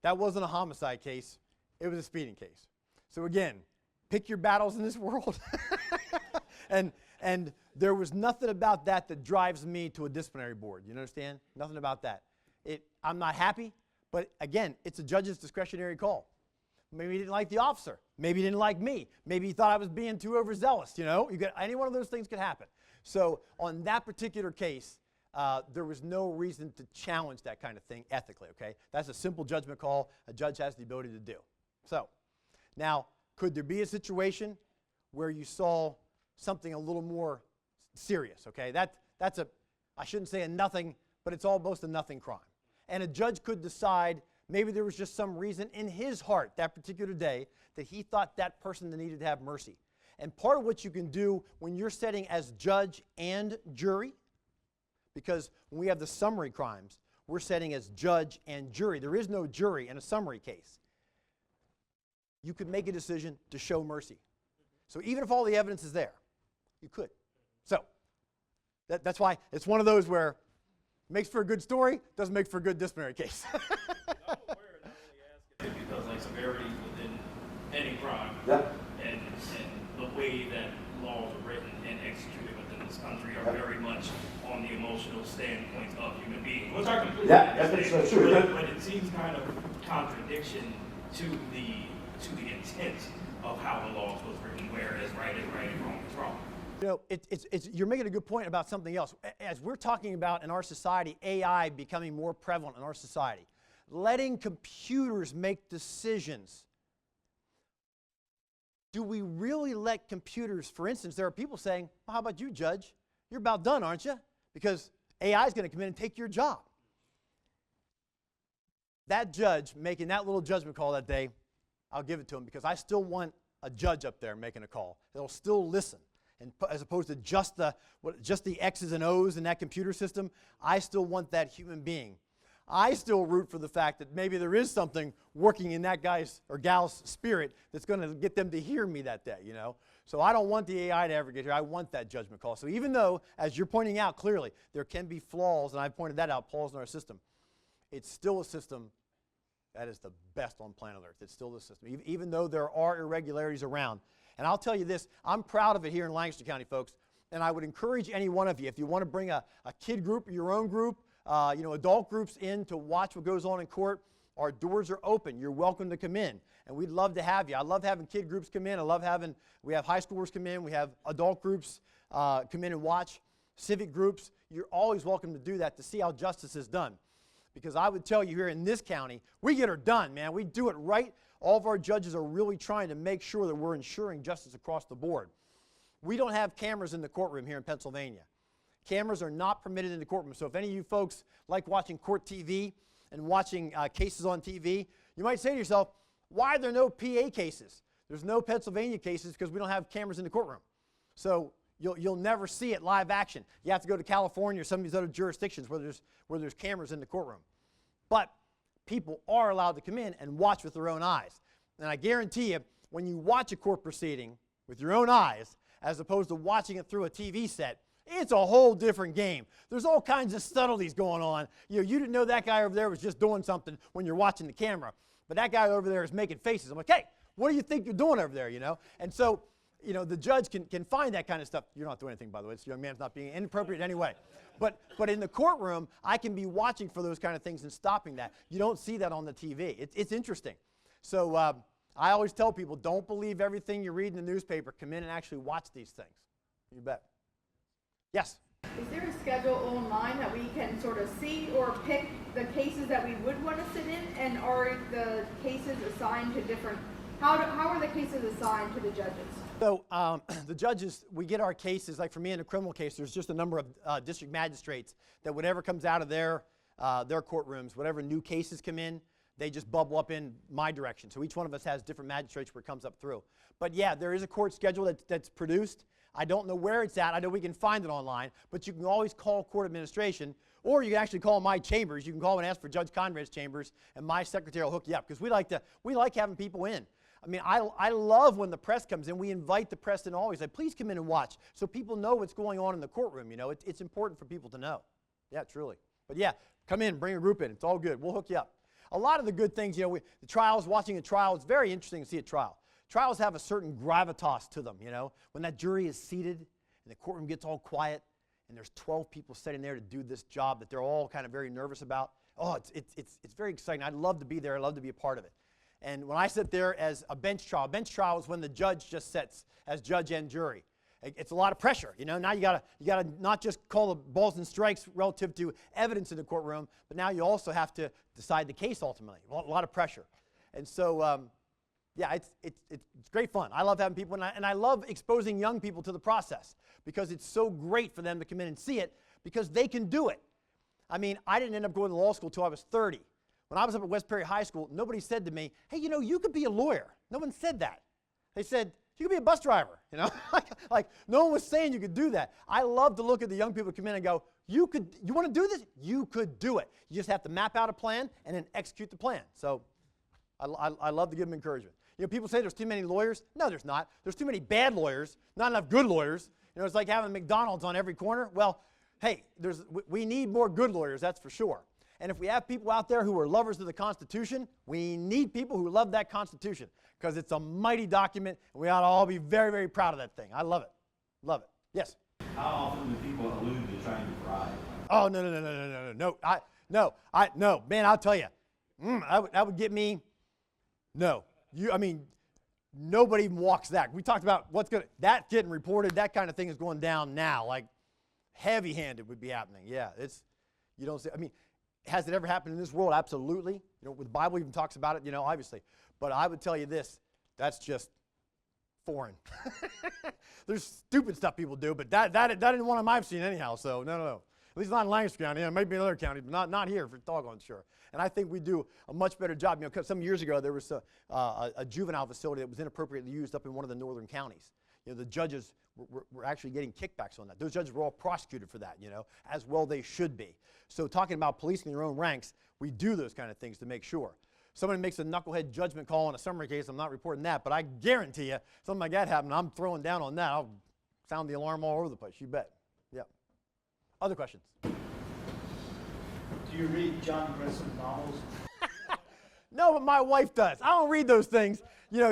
That wasn't a homicide case. It was a speeding case. So again, pick your battles in this world. and there was nothing about that drives me to a disciplinary board. You understand? Nothing about that. I'm not happy, but again, it's a judge's discretionary call. Maybe he didn't like the officer. Maybe he didn't like me. Maybe he thought I was being too overzealous. Any one of those things could happen. So on that particular case, there was no reason to challenge that kind of thing ethically, okay? That's a simple judgment call a judge has the ability to do. So now, could there be a situation where you saw something a little more serious, okay? That's I shouldn't say a nothing, but it's almost a nothing crime. And a judge could decide maybe there was just some reason in his heart that particular day that he thought that person needed to have mercy. And part of what you can do when you're setting as judge and jury, because when we have the summary crimes, we're setting as judge and jury. There is no jury in a summary case. You could make a decision to show mercy. So even if all the evidence is there, you could. So that's why it's one of those where it makes for a good story, doesn't make for a good disciplinary case. Because like severity within any crime, Yep. and the way that laws are written and executed within this country are very much on the emotional standpoint of human beings, which are completely that's true. But it seems kind of contradiction to the intent of how the laws was written, whereas right is right and wrong is wrong. You're making a good point about something else. As we're talking about in our society, AI becoming more prevalent in our society, letting computers make decisions. Do we really let computers, for instance, there are people saying, well, how about you, Judge? You're about done, aren't you? Because AI is going to come in and take your job. That judge making that little judgment call that day, I'll give it to him because I still want a judge up there making a call. They'll still listen. And as opposed to just the X's and O's in that computer system, I still want that human being. I still root for the fact that maybe there is something working in that guy's or gal's spirit that's going to get them to hear me that day, So I don't want the AI to ever get here. I want that judgment call. So even though, as you're pointing out clearly, there can be flaws, and I've pointed that out, flaws in our system, it's still a system that is the best on planet Earth. It's still the system, even though there are irregularities around. And I'll tell you this, I'm proud of it here in Lancaster County, folks, and I would encourage any one of you, if you want to bring a kid group or your own group, adult groups in to watch what goes on in court, our doors are open. You're welcome to come in, and we'd love to have you. I love having kid groups come in. We have high schoolers come in. We have adult groups come in and watch, civic groups. You're always welcome to do that to see how justice is done. Because I would tell you here in this county, we get her done, man. We do it right. All of our judges are really trying to make sure that we're ensuring justice across the board. We don't have cameras in the courtroom here in Pennsylvania. Cameras are not permitted in the courtroom. So if any of you folks like watching court TV and watching cases on TV, you might say to yourself, why are there no PA cases? There's no Pennsylvania cases because we don't have cameras in the courtroom. So you'll never see it live action. You have to go to California or some of these other jurisdictions where there's cameras in the courtroom. But people are allowed to come in and watch with their own eyes. And I guarantee you, when you watch a court proceeding with your own eyes, as opposed to watching it through a TV set, it's a whole different game. There's all kinds of subtleties going on. You didn't know that guy over there was just doing something when you're watching the camera, but that guy over there is making faces. I'm like, hey, what do you think you're doing over there, And so, the judge can find that kind of stuff. You're not doing anything, by the way. This young man's not being inappropriate in any way. But in the courtroom, I can be watching for those kind of things and stopping that. You don't see that on the TV. It's interesting. So I always tell people, don't believe everything you read in the newspaper. Come in and actually watch these things. You bet. Yes? Is there a schedule online that we can sort of see or pick the cases that we would want to sit in? And are the cases assigned to different, how are the cases assigned to the judges? So the judges, we get our cases, like for me in a criminal case, there's just a number of district magistrates that whatever comes out of their courtrooms, whatever new cases come in, they just bubble up in my direction. So each one of us has different magistrates where it comes up through. But yeah, there is a court schedule that's produced. I don't know where it's at. I know we can find it online, but you can always call court administration, or you can actually call my chambers. You can call and ask for Judge Conrad's chambers, and my secretary will hook you up, because we like having people in. I mean, I love when the press comes in. We invite the press in always. Like, please come in and watch, so people know what's going on in the courtroom. It's important for people to know. Yeah, truly. But yeah, come in, bring a group in. It's all good. We'll hook you up. A lot of the good things, the trials, watching a trial, it's very interesting to see a trial. Trials have a certain gravitas to them, When that jury is seated and the courtroom gets all quiet and there's 12 people sitting there to do this job that they're all kind of very nervous about. Oh, it's very exciting. I'd love to be there. I'd love to be a part of it. And when I sit there as a bench trial is when the judge just sits as judge and jury. It's a lot of pressure, Now you gotta not just call the balls and strikes relative to evidence in the courtroom, but now you also have to decide the case ultimately. A lot of pressure. And so, yeah, it's great fun. I love having people, and I love exposing young people to the process, because it's so great for them to come in and see it, because they can do it. I mean, I didn't end up going to law school until I was 30. When I was up at West Perry High School, nobody said to me, hey, you could be a lawyer. No one said that. They said, you could be a bus driver, like no one was saying you could do that. I love to look at the young people who come in and go, you want to do this? You could do it. You just have to map out a plan and then execute the plan. So I love to give them encouragement. People say there's too many lawyers. No, there's not. There's too many bad lawyers, not enough good lawyers. It's like having McDonald's on every corner. Well, hey, we need more good lawyers, that's for sure. And if we have people out there who are lovers of the Constitution, we need people who love that Constitution, because it's a mighty document, and we ought to all be very, very proud of that thing. I love it. Love it. Yes? How often do people allude to trying to bribe? Oh, no. Man, I'll tell you. That would get me. No. Nobody even walks that. We talked about that getting reported, that kind of thing is going down now. Like, heavy-handed would be happening. Yeah, you don't say, has it ever happened in this world? Absolutely. The Bible even talks about it, obviously. But I would tell you this, that's just foreign. There's stupid stuff people do, but that isn't one of them I've seen anyhow, so no. At least not in Lancaster County. Maybe in other counties, but not here, for doggone sure. And I think we do a much better job. Because some years ago, there was a juvenile facility that was inappropriately used up in one of the northern counties. The judges were actually getting kickbacks on that. Those judges were all prosecuted for that, as well they should be. So talking about policing their own ranks, we do those kind of things to make sure. Somebody makes a knucklehead judgment call on a summary case, I'm not reporting that, but I guarantee you, something like that happened, I'm throwing down on that. I'll sound the alarm all over the place, you bet. Yeah. Other questions? Do you read John Grissom's novels? No, but my wife does. I don't read those things.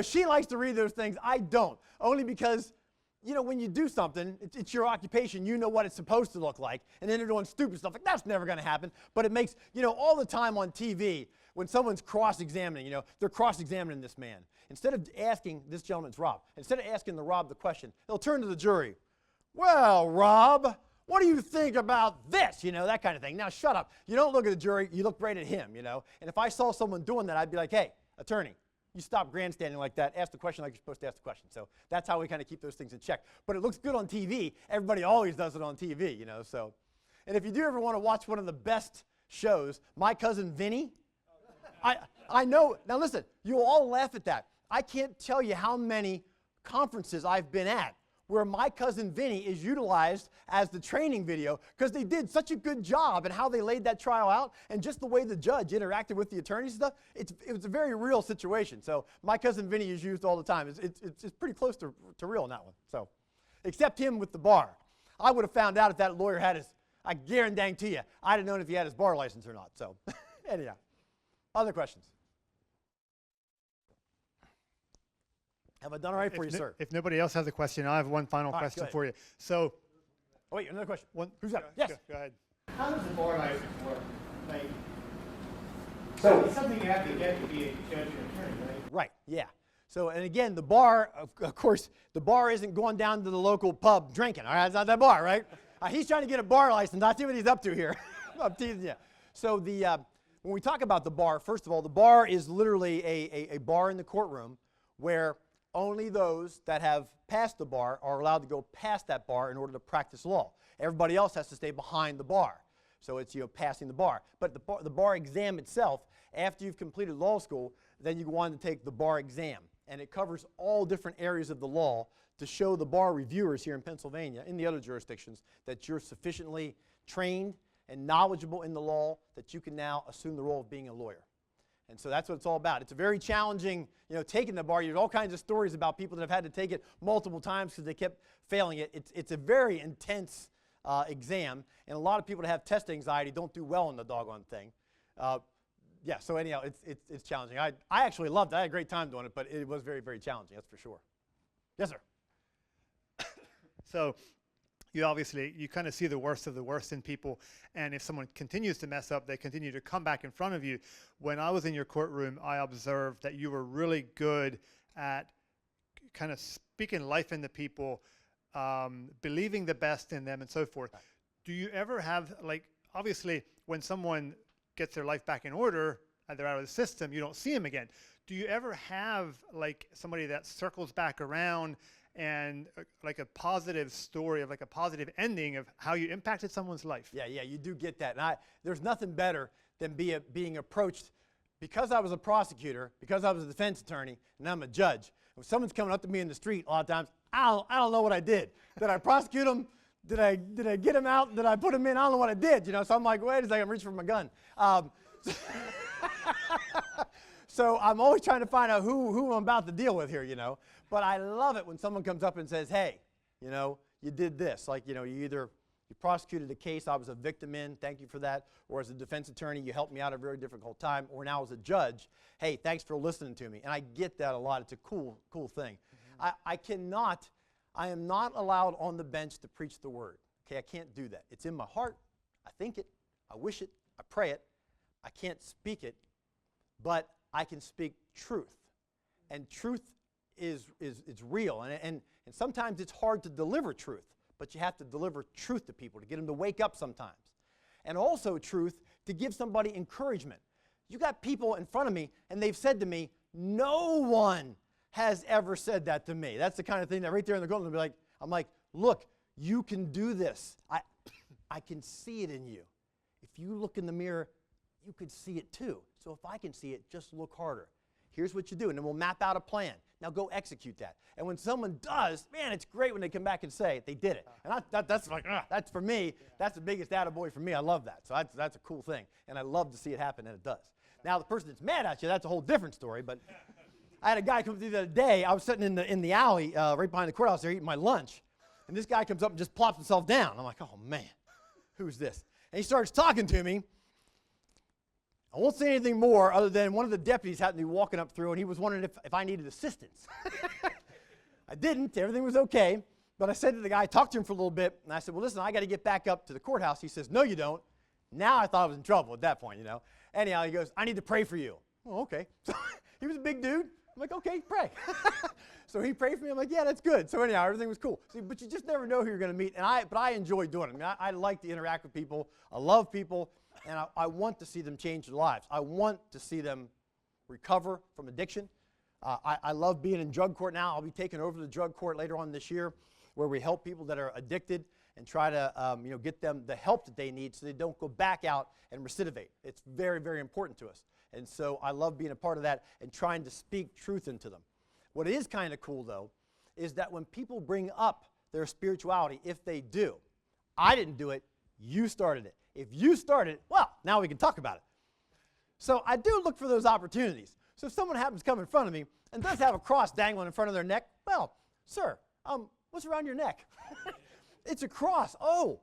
She likes to read those things. I don't. Only because, when you do something, it's your occupation. You know what it's supposed to look like. And then they're doing stupid stuff. Like, that's never going to happen. But it makes, all the time on TV, when someone's cross-examining, they're cross-examining this man. Instead of asking, this gentleman's Rob, instead of asking Rob the question, they'll turn to the jury. Well, Rob, what do you think about this? That kind of thing. Now, shut up. You don't look at the jury. You look right at him, And if I saw someone doing that, I'd be like, hey, attorney, you stop grandstanding like that. Ask the question like you're supposed to ask the question. So that's how we kind of keep those things in check. But it looks good on TV. Everybody always does it on TV, so. And if you do ever want to watch one of the best shows, My Cousin Vinny, I know. Now, listen, you'll all laugh at that. I can't tell you how many conferences I've been at where My Cousin Vinny is utilized as the training video because they did such a good job in how they laid that trial out and just the way the judge interacted with the attorneys and stuff. It was a very real situation. So My Cousin Vinny is used all the time. It's pretty close to real in that one. So, except him with the bar. I would have found out if that lawyer had his, I guarantee you, I'd have known if he had his bar license or not. So, anyhow, other questions? Have I done all right for you, sir? If nobody else has a question, I have one final All right, question go for you. So, Oh, wait, another question. who's up? Yes. Go ahead. How does the bar license work? Like, so it's something you have to get to be a judge and attorney, right? Right, yeah. So, and again, the bar, of course, the bar isn't going down to the local pub drinking, all right? It's not that bar, right? He's trying to get a bar license. I see what he's up to here. I'm teasing you. So when we talk about the bar, first of all, the bar is literally a bar in the courtroom where only those that have passed the bar are allowed to go past that bar in order to practice law. Everybody else has to stay behind the bar. So it's, passing the bar. But the bar exam itself, after you've completed law school, then you go on to take the bar exam. And it covers all different areas of the law to show the bar reviewers here in Pennsylvania, in the other jurisdictions, that you're sufficiently trained and knowledgeable in the law that you can now assume the role of being a lawyer. And so that's what it's all about. It's a very challenging, taking the bar. You have all kinds of stories about people that have had to take it multiple times because they kept failing it. It's a very intense exam, and a lot of people that have test anxiety don't do well in the doggone thing. Yeah, so anyhow, it's challenging. I actually loved it. I had a great time doing it, but it was very, very challenging, that's for sure. Yes, sir. So you kind of see the worst of the worst in people, and if someone continues to mess up, they continue to come back in front of you. When I was in your courtroom, I observed that you were really good at kind of speaking life into people, believing the best in them and so forth. Right. Do you ever have, obviously when someone gets their life back in order and they're out of the system, you don't see them again. Do you ever have somebody that circles back around and a positive story of a positive ending of how you impacted someone's life? Yeah, you do get that. And there's nothing better than being approached, because I was a prosecutor, because I was a defense attorney, and I'm a judge. If someone's coming up to me in the street, a lot of times, I don't know what I did. Did I prosecute them? Did I get him out? Did I put him in? I don't know what I did. So I'm like, wait a second, I'm reaching for my gun. So I'm always trying to find out who I'm about to deal with here, But I love it when someone comes up and says, hey, you did this. You prosecuted a case I was a victim in, thank you for that. Or as a defense attorney, you helped me out at a very difficult time. Or now as a judge, hey, thanks for listening to me. And I get that a lot. It's a cool thing. Mm-hmm. I am not allowed on the bench to preach the word. Okay, I can't do that. It's in my heart. I think it. I wish it. I pray it. I can't speak it, but I can speak truth. And truth is real. And sometimes it's hard to deliver truth, but you have to deliver truth to people to get them to wake up sometimes. And also truth to give somebody encouragement. You got people in front of me, and they've said to me, no one has ever said that to me. That's the kind of thing that right there in the courtroom, I'm like, look, you can do this. I can see it in you. If you look in the mirror, you could see it too. So if I can see it, just look harder. Here's what you do, and then we'll map out a plan. Now go execute that. And when someone does, man, it's great when they come back and say they did it. And that's for me, that's the biggest attaboy for me. I love that. So that's a cool thing. And I love to see it happen, and it does. Now the person that's mad at you, that's a whole different story, but I had a guy come through the other day. I was sitting in the alley right behind the courthouse there eating my lunch, and this guy comes up and just plops himself down. I'm like, oh man, who's this? And he starts talking to me. I won't say anything more other than one of the deputies happened to be walking up through, and he was wondering if I needed assistance. I didn't. Everything was okay. But I said to the guy, I talked to him for a little bit, and I said, well, listen, I got to get back up to the courthouse. He says, no, you don't. Now I thought I was in trouble at that point, Anyhow, he goes, I need to pray for you. Oh, okay. So he was a big dude. I'm like, okay, pray. So he prayed for me. I'm like, yeah, that's good. So anyhow, everything was cool. See, but you just never know who you're going to meet. But I enjoy doing it. I like to interact with people. I love people. And I want to see them change their lives. I want to see them recover from addiction. I love being in drug court now. I'll be taking over the drug court later on this year, where we help people that are addicted and try to get them the help that they need so they don't go back out and recidivate. It's very, very important to us. And so I love being a part of that and trying to speak truth into them. What is kind of cool, though, is that when people bring up their spirituality if they do. I didn't do it. You started it. If you started it, well, now we can talk about it. So I do look for those opportunities. So if someone happens to come in front of me and does have a cross dangling in front of their neck, well, sir, what's around your neck? It's a cross. Oh,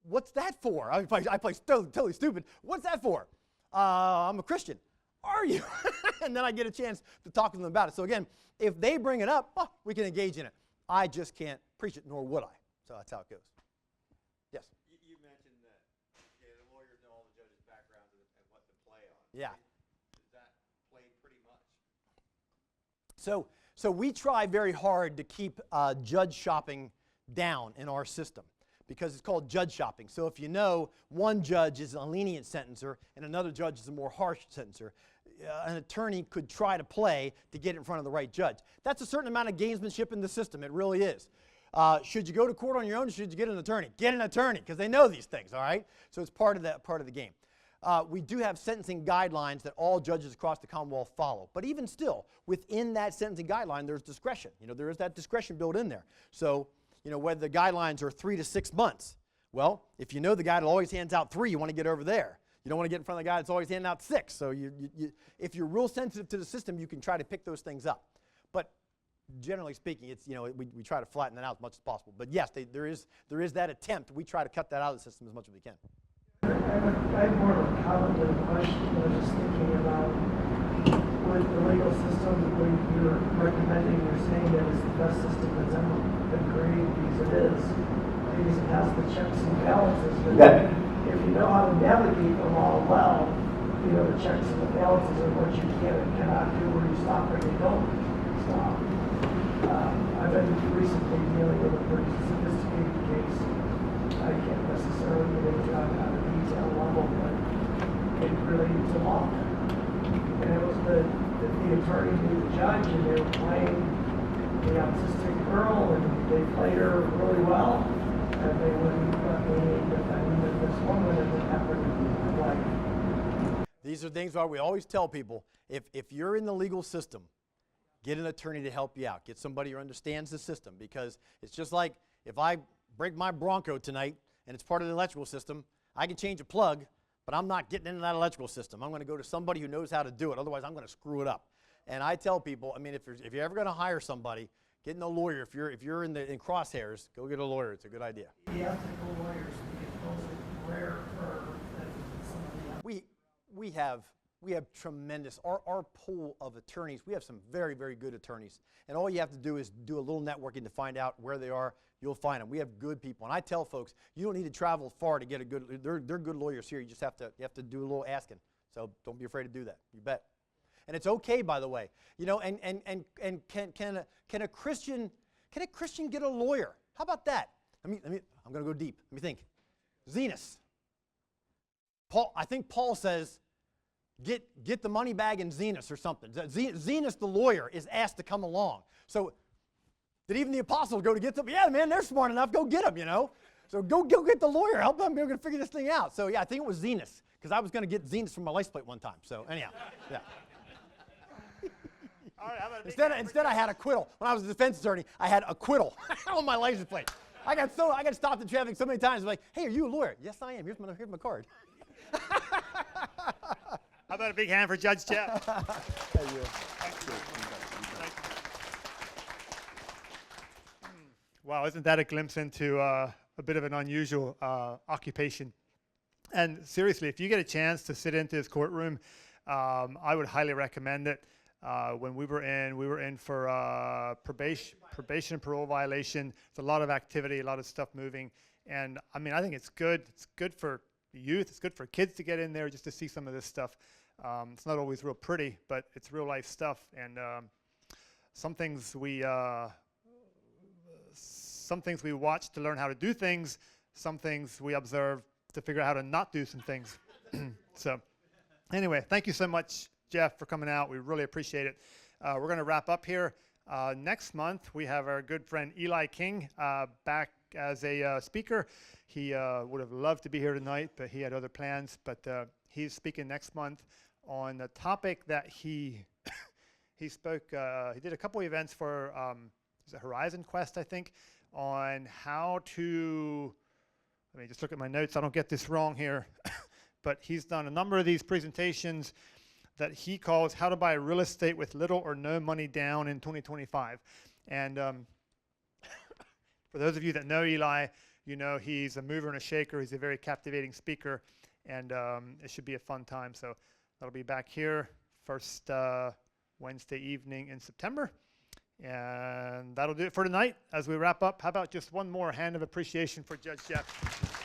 what's that for? I play totally stupid. What's that for? I'm a Christian. Are you? And then I get a chance to talk to them about it. So again, if they bring it up, well, we can engage in it. I just can't preach it, nor would I. So that's how it goes. Yes? You mentioned that the lawyers know all the judges' backgrounds and what to play on. Yeah. Is that played pretty much? So we try very hard to keep judge shopping down in our system because it's called judge shopping. So if you know one judge is a lenient sentencer and another judge is a more harsh sentencer, an attorney could try to play to get in front of the right judge. That's a certain amount of gamesmanship in the system. It really is. Should you go to court on your own or should you get an attorney? Get an attorney because they know these things, all right? So it's part of the game. We do have sentencing guidelines that all judges across the Commonwealth follow. But even still, within that sentencing guideline, there's discretion. There is that discretion built in there. So, whether the guidelines are 3 to 6 months, well, if you know the guy that always hands out 3, you want to get over there. You don't want to get in front of the guy that's always handing out 6. So if you're real sensitive to the system, you can try to pick those things up. But generally speaking, it's, we try to flatten that out as much as possible. But yes, there is that attempt. We try to cut that out of the system as much as we can. I have more of a comment than a question. I was just thinking about with the legal system, when you're recommending, you're saying that it's the best system that's ever been created because it has the checks and balances. But if you know how to navigate them all well, the checks and the balances are what you can and cannot do, where you stop or you don't stop. I've been recently dealing with a pretty sophisticated case. I can't necessarily get into it on a detail level, but it really needs a law. And it was the attorney knew the judge, and they were playing the autistic girl, and they played her really well, and they wouldn't let me defend this woman, and it happened in my life. These are things where we always tell people, if you're in the legal system, get an attorney to help you out. Get somebody who understands the system, because it's just like if I break my Bronco tonight and it's part of the electrical system, I can change a plug, but I'm not getting into that electrical system. I'm going to go to somebody who knows how to do it. Otherwise, I'm going to screw it up. And I tell people, if you're ever going to hire somebody, getting a lawyer. If you're in crosshairs, go get a lawyer. It's a good idea. The ethical lawyers, those are rare for some of the. We have tremendous, our pool of attorneys, we have some very, very good attorneys. And all you have to do is do a little networking to find out where they are. You'll find them. We have good people. And I tell folks, you don't need to travel far to get a good, they're good lawyers here. You just have to do a little asking. So don't be afraid to do that. You bet. And it's okay, by the way. And can a Christian get a lawyer? How about that? I'm going to go deep. Let me think. Zenas. I think Paul says, get the money bag in Zenas or something. Zenas, the lawyer, is asked to come along. So did even the apostles go to get them? Yeah, man, they're smart enough. Go get them, So go get the lawyer. Help them. We're going to figure this thing out. So yeah, I think it was Zenas, because I was going to get Zenas from my license plate one time. So anyhow, yeah. All right, how about Instead, I had acquittal. When I was a defense attorney, I had acquittal on my license plate. I got stopped in traffic so many times. Like, hey, are you a lawyer? Yes, I am. Here's my card. How about a big hand for Judge Jeff? Thank you. Wow, isn't that a glimpse into a bit of an unusual occupation? And seriously, if you get a chance to sit into his courtroom, I would highly recommend it. When we were in for probation and parole violation. There's a lot of activity, a lot of stuff moving, and I think it's good. It's good for youth. It's good for kids to get in there just to see some of this stuff. It's not always real pretty, but it's real life stuff, and some things we watch to learn how to do things. Some things we observe to figure out how to not do some things. So anyway, thank you so much, Jeff, for coming out. We really appreciate it. We're going to wrap up here. Next month, we have our good friend Eli King back as a speaker. He would have loved to be here tonight, but he had other plans. But he's speaking next month on a topic that he spoke. He did a couple events for Horizon Quest, I think, on how to, let me just look at my notes, I don't get this wrong here, but he's done a number of these presentations that he calls How to Buy Real Estate with Little or No Money Down in 2025. And for those of you that know Eli, you know he's a mover and a shaker. He's a very captivating speaker, and it should be a fun time. So that'll be back here first Wednesday evening in September. And that'll do it for tonight. As we wrap up, how about just one more hand of appreciation for Judge Jeff?